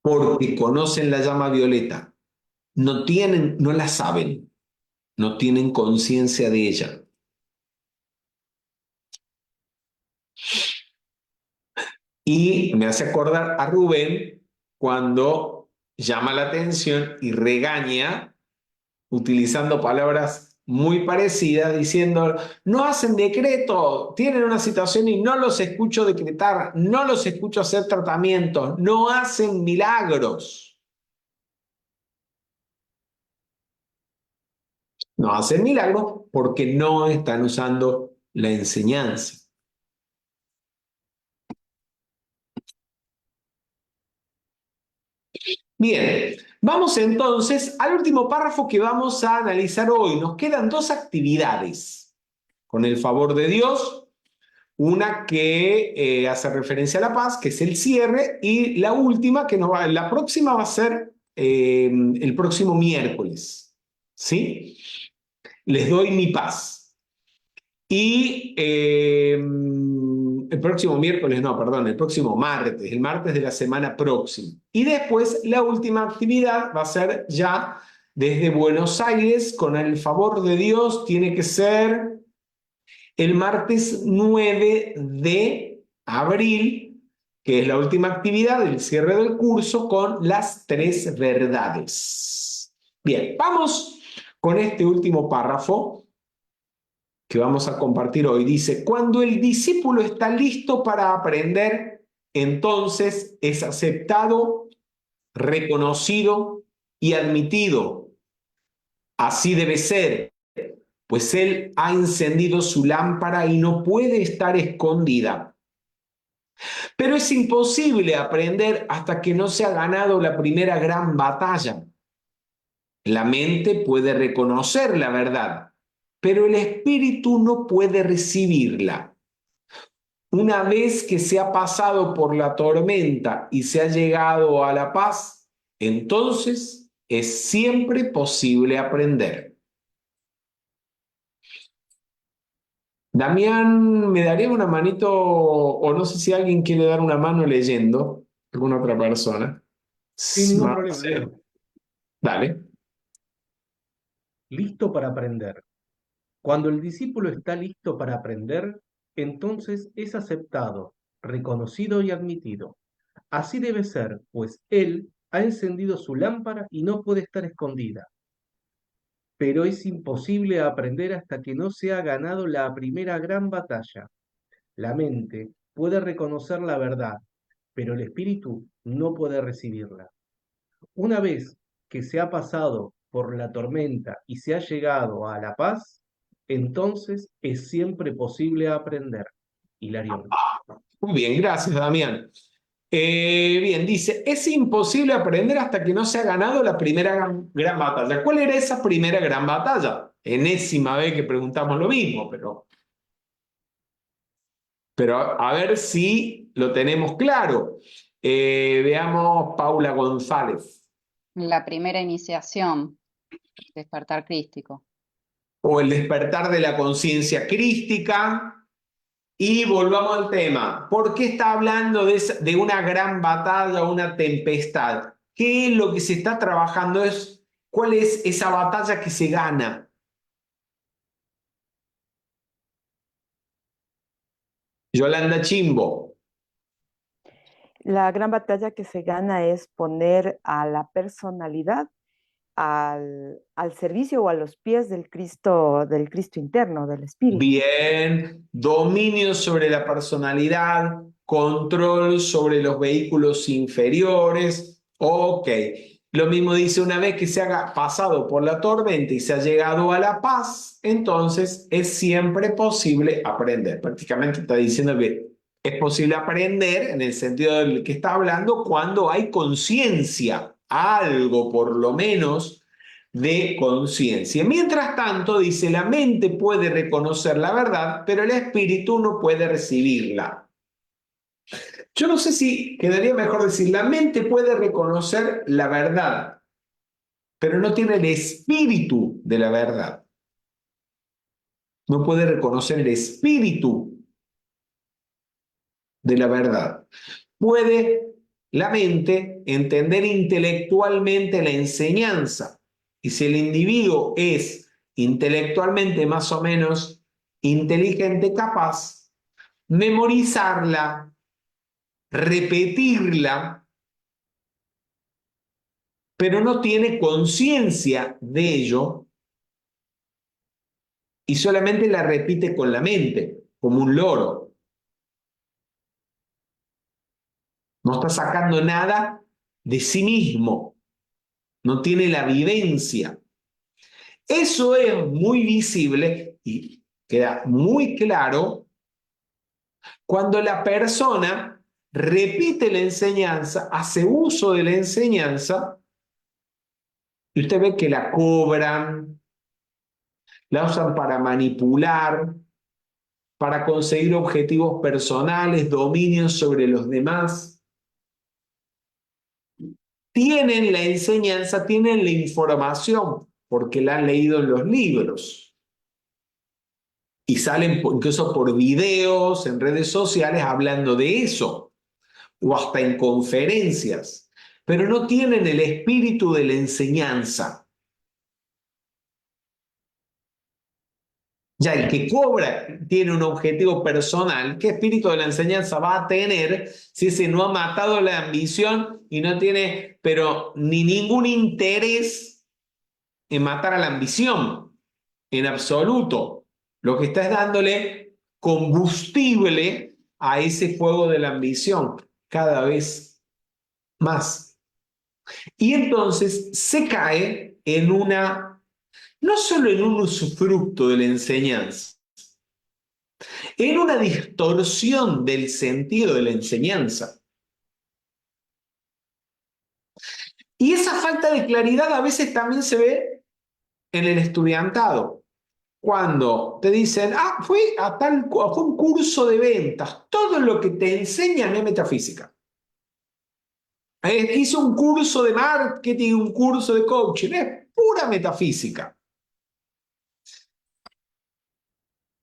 Porque conocen la llama violeta, no la saben, no tienen conciencia de ella. Y me hace acordar a Rubén cuando llama la atención y regaña utilizando palabras muy parecidas, diciendo, no hacen decreto, tienen una situación y no los escucho decretar, no los escucho hacer tratamientos, no hacen milagros. No hacen milagros porque no están usando la enseñanza. Bien, vamos entonces al último párrafo que vamos a analizar hoy. Nos quedan 2 actividades, con el favor de Dios. Una que hace referencia a la paz, que es el cierre, y la última, la próxima va a ser el próximo miércoles. ¿Sí? Les doy mi paz. Y el próximo miércoles, no, perdón, el próximo martes, el martes de la semana próxima. Y después la última actividad va a ser ya desde Buenos Aires, con el favor de Dios, tiene que ser el martes 9 de abril, que es la última actividad del cierre del curso con las 3 verdades. Bien, vamos con este último párrafo que vamos a compartir hoy. Dice, cuando el discípulo está listo para aprender, entonces es aceptado, reconocido y admitido. Así debe ser, pues él ha encendido su lámpara y no puede estar escondida. Pero es imposible aprender hasta que no se ha ganado la primera gran batalla. La mente puede reconocer la verdad, pero el espíritu no puede recibirla. Una vez que se ha pasado por la tormenta y se ha llegado a la paz, entonces es siempre posible aprender. Damián, ¿me daría una manito o no sé si alguien quiere dar una mano leyendo? ¿Alguna otra persona? Sin ningún problema, Diego. Dale. Listo para aprender. Cuando el discípulo está listo para aprender, entonces es aceptado, reconocido y admitido. Así debe ser, pues él ha encendido su lámpara y no puede estar escondida. Pero es imposible aprender hasta que no se ha ganado la primera gran batalla. La mente puede reconocer la verdad, pero el espíritu no puede recibirla. Una vez que se ha pasado por la tormenta y se ha llegado a la paz, entonces es siempre posible aprender. Hilarión. Muy bien, gracias, Damián. Bien, dice, es imposible aprender hasta que no se ha ganado la primera gran batalla. ¿Cuál era esa primera gran batalla? Enésima vez que preguntamos lo mismo, pero a ver si lo tenemos claro. Veamos Paula González. La primera iniciación, despertar crístico. O el despertar de la conciencia crística. Y volvamos al tema. ¿Por qué está hablando de una gran batalla, una tempestad? ¿Qué es lo que se está trabajando? ¿Cuál es esa batalla que se gana? Yolanda Chimbo. La gran batalla que se gana es poner a la personalidad al servicio o a los pies del Cristo interno, del Espíritu. Bien, dominio sobre la personalidad, control sobre los vehículos inferiores. Ok, lo mismo dice, una vez que se ha pasado por la tormenta y se ha llegado a la paz, entonces es siempre posible aprender. Prácticamente está diciendo que es posible aprender en el sentido del que está hablando cuando hay conciencia, algo por lo menos de conciencia. Mientras tanto, dice, la mente puede reconocer la verdad, pero el espíritu no puede recibirla. Yo no sé si quedaría mejor decir, la mente puede reconocer la verdad, pero no tiene el espíritu de la verdad. No puede reconocer el espíritu de la verdad. Puede la mente entender intelectualmente la enseñanza. Y si el individuo es intelectualmente más o menos inteligente, capaz, memorizarla, repetirla, pero no tiene conciencia de ello y solamente la repite con la mente, como un loro. No está sacando nada de sí mismo, no tiene la vivencia. Eso es muy visible y queda muy claro cuando la persona repite la enseñanza, hace uso de la enseñanza, y usted ve que la cobran, la usan para manipular, para conseguir objetivos personales, dominio sobre los demás. Tienen la enseñanza, tienen la información, porque la han leído en los libros. Y salen incluso por videos, en redes sociales, hablando de eso, o hasta en conferencias, pero no tienen el espíritu de la enseñanza. Ya el que cobra tiene un objetivo personal. ¿Qué espíritu de la enseñanza va a tener si ese no ha matado la ambición y no tiene, pero ni ningún interés en matar a la ambición? En absoluto. Lo que está es dándole combustible a ese fuego de la ambición cada vez más. Y entonces se cae en no solo en un usufructo de la enseñanza, en una distorsión del sentido de la enseñanza. Y esa falta de claridad a veces también se ve en el estudiantado. Cuando te dicen, fue un curso de ventas, todo lo que te enseñan es metafísica. Hice un curso de marketing, un curso de coaching, es pura metafísica.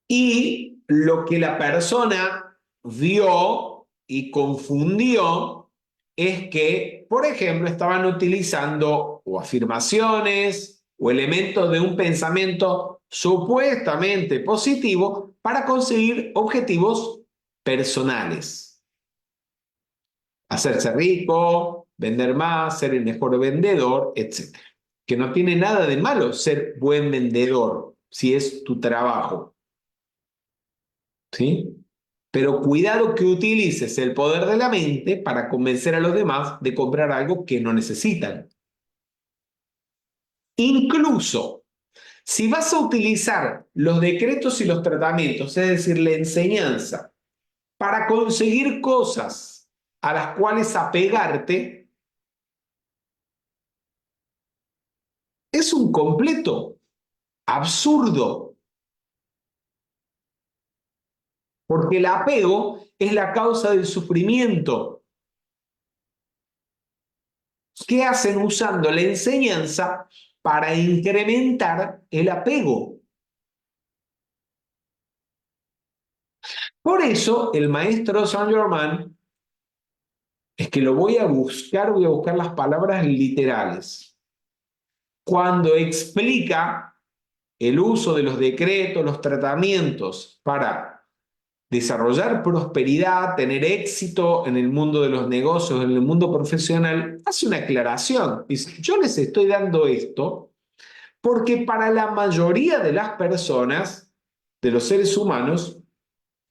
Y lo que la persona vio y confundió es que, por ejemplo, estaban utilizando o afirmaciones o elementos de un pensamiento supuestamente positivo para conseguir objetivos personales. Hacerse rico, vender más, ser el mejor vendedor, etc. Que no tiene nada de malo ser buen vendedor si es tu trabajo. ¿Sí? Pero cuidado que utilices el poder de la mente para convencer a los demás de comprar algo que no necesitan. Incluso, si vas a utilizar los decretos y los tratamientos, es decir, la enseñanza, para conseguir cosas a las cuales apegarte, es un completo absurdo. Porque el apego es la causa del sufrimiento. ¿Qué hacen usando la enseñanza para incrementar el apego? Por eso el maestro Saint Germain, es que lo voy a buscar las palabras literales. Cuando explica el uso de los decretos, los tratamientos para desarrollar prosperidad, tener éxito en el mundo de los negocios, en el mundo profesional, hace una aclaración. Dice, yo les estoy dando esto porque para la mayoría de las personas, de los seres humanos,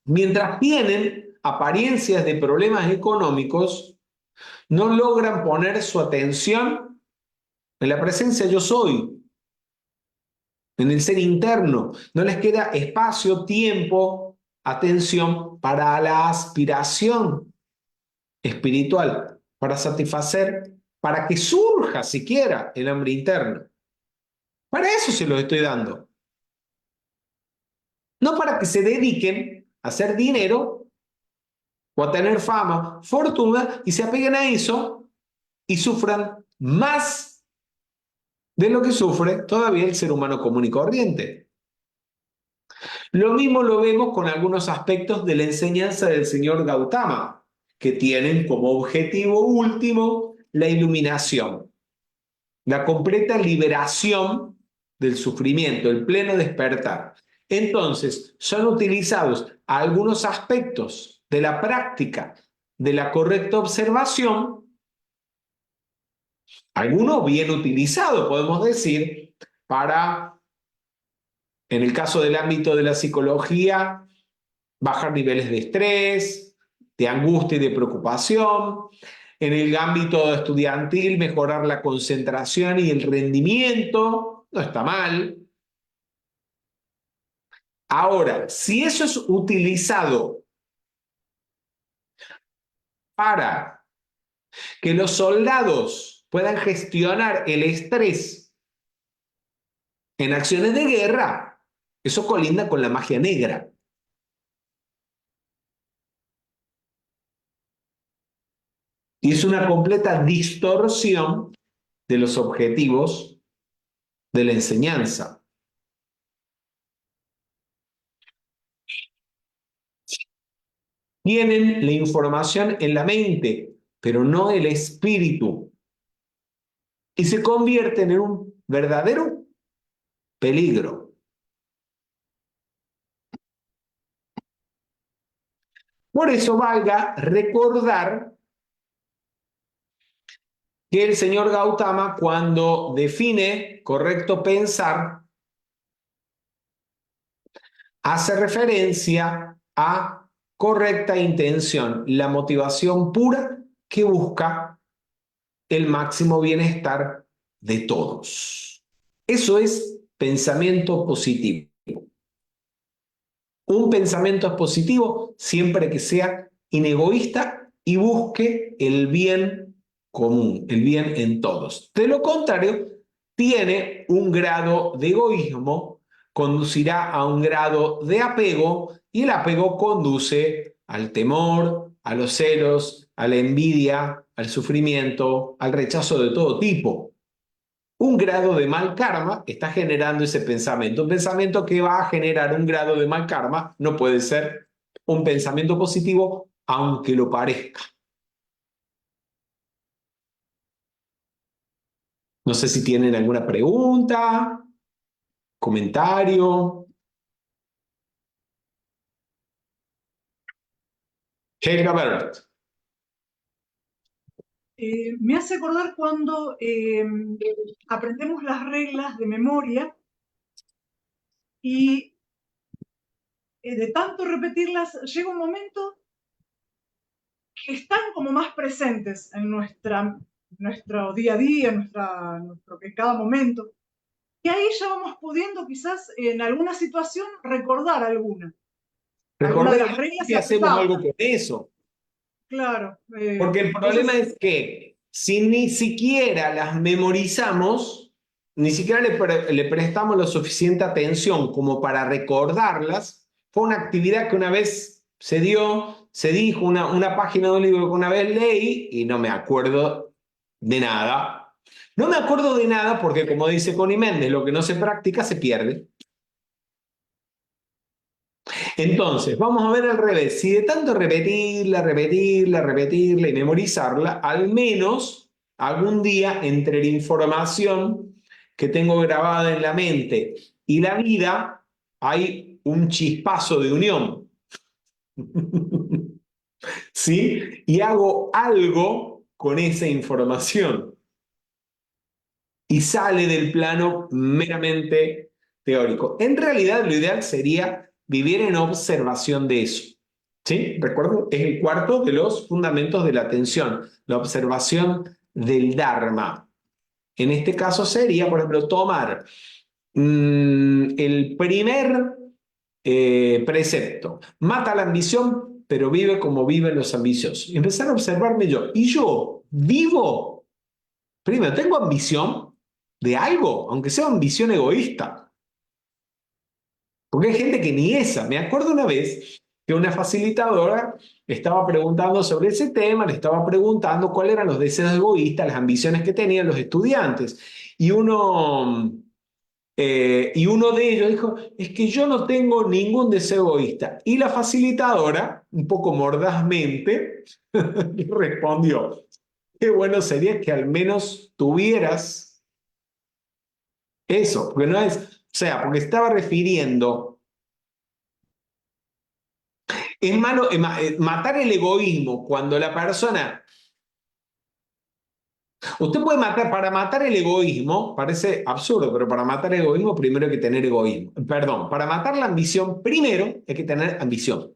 mientras tienen apariencias de problemas económicos, no logran poner su atención en la presencia yo soy, en el ser interno. No les queda espacio, tiempo, atención para la aspiración espiritual, para satisfacer, para que surja siquiera el hambre interno. Para eso se los estoy dando. No para que se dediquen a hacer dinero o a tener fama, fortuna y se apeguen a eso y sufran más de lo que sufre todavía el ser humano común y corriente. Lo mismo lo vemos con algunos aspectos de la enseñanza del señor Gautama, que tienen como objetivo último la iluminación, la completa liberación del sufrimiento, el pleno despertar. Entonces, son utilizados algunos aspectos de la práctica de la correcta observación, algunos bien utilizados, podemos decir, para, en el caso del ámbito de la psicología, bajar niveles de estrés, de angustia y de preocupación. En el ámbito estudiantil, mejorar la concentración y el rendimiento. No está mal. Ahora, si eso es utilizado para que los soldados puedan gestionar el estrés en acciones de guerra, eso colinda con la magia negra. Y es una completa distorsión de los objetivos de la enseñanza. Tienen la información en la mente, pero no el espíritu. Y se convierten en un verdadero peligro. Por eso valga recordar que el señor Gautama, cuando define correcto pensar, hace referencia a correcta intención, la motivación pura que busca el máximo bienestar de todos. Eso es pensamiento positivo. Un pensamiento es positivo siempre que sea inegoísta y busque el bien común, el bien en todos. De lo contrario, tiene un grado de egoísmo, conducirá a un grado de apego y el apego conduce al temor, a los celos, a la envidia, al sufrimiento, al rechazo de todo tipo. Un grado de mal karma está generando ese pensamiento. Un pensamiento que va a generar un grado de mal karma no puede ser un pensamiento positivo, aunque lo parezca. No sé si tienen alguna pregunta, comentario. Helga Bert. Me hace acordar cuando aprendemos las reglas de memoria y de tanto repetirlas, llega un momento que están como más presentes en nuestro día a día, en cada momento. Y ahí ya vamos pudiendo quizás en alguna situación recordar alguna. Alguna de las Recordemos reglas que se hacemos aplicaba. algo con eso. Claro. Porque el problema entonces, es que si ni siquiera las memorizamos, ni siquiera le prestamos la suficiente atención como para recordarlas, fue una actividad que una vez se dio, se dijo, una página de un libro que una vez leí y no me acuerdo de nada. No me acuerdo de nada porque, como dice Connie Méndez, lo que no se practica se pierde. Entonces, vamos a ver al revés. Si de tanto repetirla y memorizarla, al menos algún día entre la información que tengo grabada en la mente y la vida, hay un chispazo de unión. ¿Sí? Y hago algo con esa información. Y sale del plano meramente teórico. En realidad, lo ideal sería vivir en observación de eso. ¿Sí? Recuerdo, es el cuarto de los fundamentos de la atención, la observación del Dharma. En este caso sería, por ejemplo, tomar el primer precepto. Mata la ambición, pero vive como viven los ambiciosos. Y empezar a observarme yo. ¿Y yo vivo? Primero, ¿tengo ambición de algo? Aunque sea ambición egoísta. Porque hay gente que ni esa. Me acuerdo una vez que una facilitadora estaba preguntando sobre ese tema, le estaba preguntando cuáles eran los deseos egoístas, las ambiciones que tenían los estudiantes. Y uno de ellos dijo, es que yo no tengo ningún deseo egoísta. Y la facilitadora, un poco mordazmente, respondió, qué bueno sería que al menos tuvieras eso, porque no es, o sea, porque estaba refiriendo, es malo matar el egoísmo cuando la persona, usted puede matar, para matar el egoísmo, parece absurdo, pero para matar el egoísmo primero hay que tener egoísmo. Perdón, para matar la ambición primero hay que tener ambición.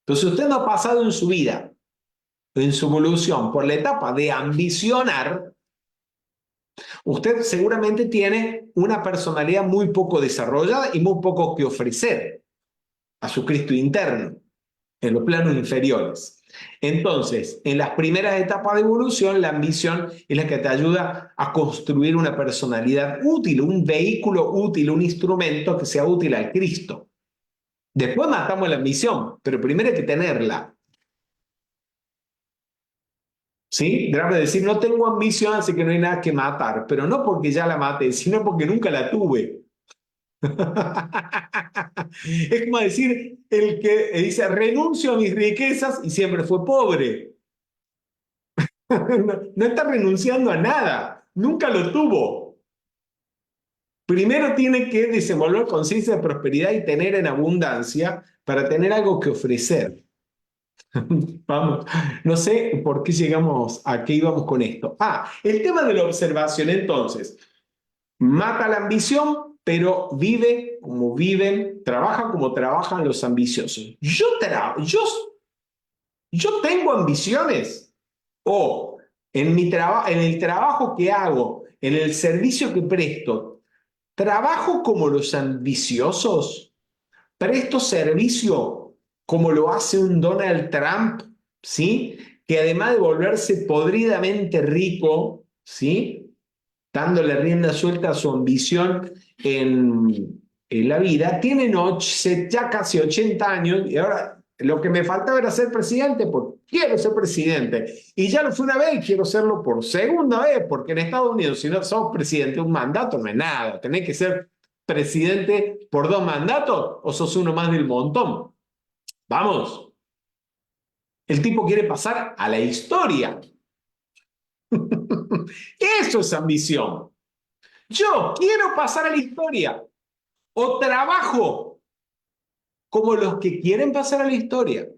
Entonces usted no ha pasado en su vida, en su evolución, por la etapa de ambicionar, usted seguramente tiene una personalidad muy poco desarrollada y muy poco que ofrecer a su Cristo interno, en los planos inferiores. Entonces, en las primeras etapas de evolución, la ambición es la que te ayuda a construir una personalidad útil, un vehículo útil, un instrumento que sea útil al Cristo. Después matamos la ambición, pero primero hay que tenerla. ¿Sí? Grave decir, no tengo ambición, así que no hay nada que matar, pero no porque ya la maté, sino porque nunca la tuve. Es como decir el que dice renuncio a mis riquezas y siempre fue pobre. No está renunciando a nada, nunca lo tuvo. Primero tiene que desenvolver conciencia de prosperidad y tener en abundancia para tener algo que ofrecer. Vamos, no sé por qué llegamos a qué íbamos con esto. El tema de la observación, entonces, mata la ambición, pero vive como viven, trabaja como trabajan los ambiciosos. Yo tengo ambiciones. O en el trabajo que hago, en el servicio que presto, ¿trabajo como los ambiciosos? presto servicio como lo hace un Donald Trump, ¿sí? Que además de volverse podridamente rico, ¿sí? Dándole rienda suelta a su ambición en la vida, tiene ya casi 80 años y ahora lo que me faltaba era ser presidente, porque quiero ser presidente. Y ya lo fui una vez y quiero serlo por segunda vez, porque en Estados Unidos, si no sos presidente, un mandato no es nada. Tenés que ser presidente por 2 mandatos o sos uno más del montón. Vamos. El tipo quiere pasar a la historia. Eso es ambición. Yo quiero pasar a la historia. O trabajo como los que quieren pasar a la historia.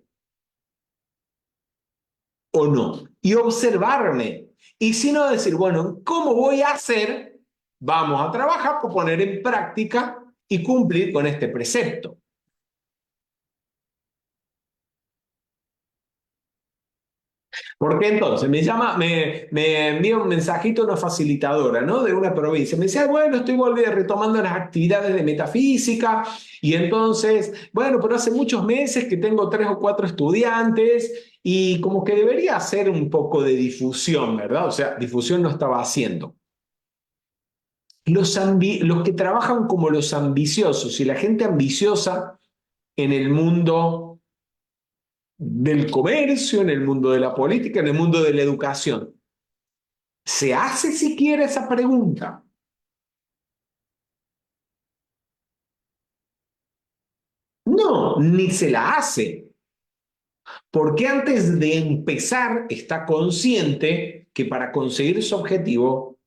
¿O no? Y observarme. Y si no, decir, bueno, ¿cómo voy a hacer? Vamos a trabajar por poner en práctica y cumplir con este precepto. Porque entonces me envía un mensajito una facilitadora, ¿no? De una provincia. Me decía, bueno, estoy retomando las actividades de metafísica y entonces, bueno, pero hace muchos meses que tengo 3 o 4 estudiantes y como que debería hacer un poco de difusión, ¿verdad? O sea, difusión no estaba haciendo. Los que trabajan como los ambiciosos y la gente ambiciosa en el mundo del comercio, en el mundo de la política, en el mundo de la educación. ¿Se hace siquiera esa pregunta? No, ni se la hace. Porque antes de empezar está consciente que para conseguir su objetivo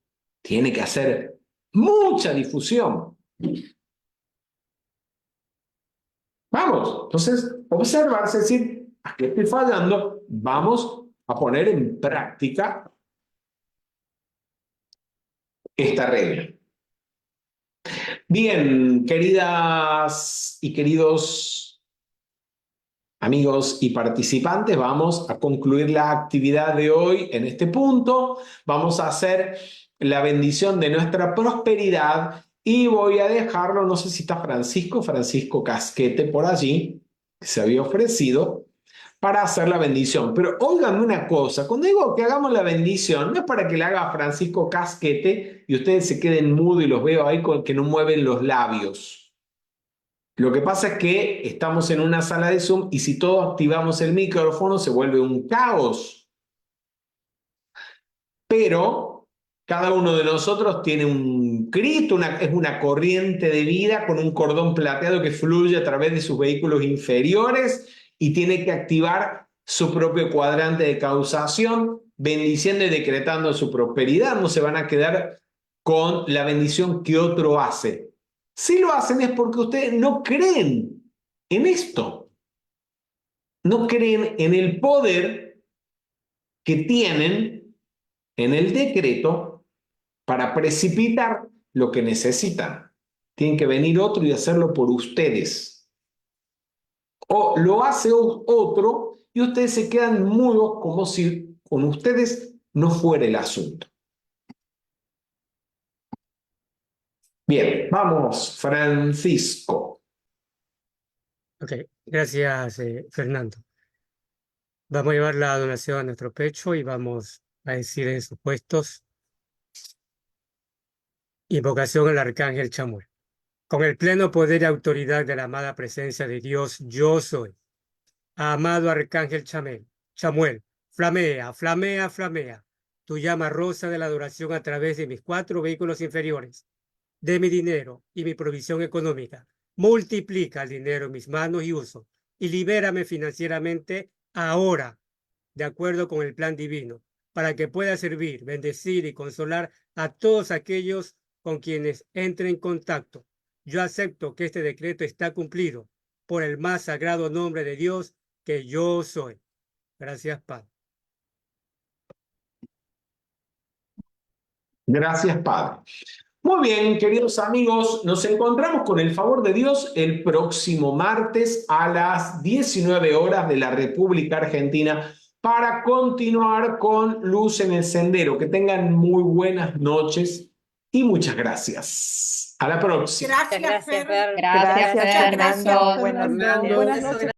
tiene que hacer mucha difusión. Vamos, entonces observarse, decir, aquí estoy fallando, vamos a poner en práctica esta regla. Bien, queridas y queridos amigos y participantes, vamos a concluir la actividad de hoy en este punto. Vamos a hacer la bendición de nuestra prosperidad y voy a dejarlo, no sé si está Francisco Casquete por allí, que se había ofrecido para hacer la bendición. Pero óiganme una cosa, cuando digo que hagamos la bendición, no es para que la haga Francisco Casquete y ustedes se queden mudos y los veo ahí con que no mueven los labios. Lo que pasa es que estamos en una sala de Zoom y si todos activamos el micrófono se vuelve un caos. Pero cada uno de nosotros tiene un Cristo, es una corriente de vida con un cordón plateado que fluye a través de sus vehículos inferiores y tiene que activar su propio cuadrante de causación, bendiciendo y decretando su prosperidad. No se van a quedar con la bendición que otro hace. Si lo hacen es porque ustedes no creen en esto. No creen en el poder que tienen en el decreto para precipitar lo que necesitan. Tienen que venir otro y hacerlo por ustedes. O lo hace otro y ustedes se quedan mudos como si con ustedes no fuera el asunto. Bien, vamos, Francisco. Ok, gracias, Fernando. Vamos a llevar la donación a nuestro pecho y vamos a decir en sus puestos invocación al Arcángel Chamuel. Con el pleno poder y autoridad de la amada presencia de Dios, yo soy. Amado Arcángel Chamuel, flamea, flamea, flamea. Tu llama rosa de la adoración a través de mis 4 vehículos inferiores, de mi dinero y mi provisión económica. Multiplica el dinero en mis manos y uso, y libérame financieramente ahora, de acuerdo con el plan divino, para que pueda servir, bendecir y consolar a todos aquellos con quienes entre en contacto. Yo acepto que este decreto está cumplido por el más sagrado nombre de Dios que yo soy. Gracias, Padre. Gracias, Padre. Muy bien, queridos amigos, nos encontramos con el favor de Dios el próximo martes a las 19 horas de la República Argentina para continuar con Luz en el Sendero. Que tengan muy buenas noches y muchas gracias. A la próxima. Gracias, Fer. Gracias, Gracias, Fernando. Fernando. Buenas Fernando. noches. Buenas noches.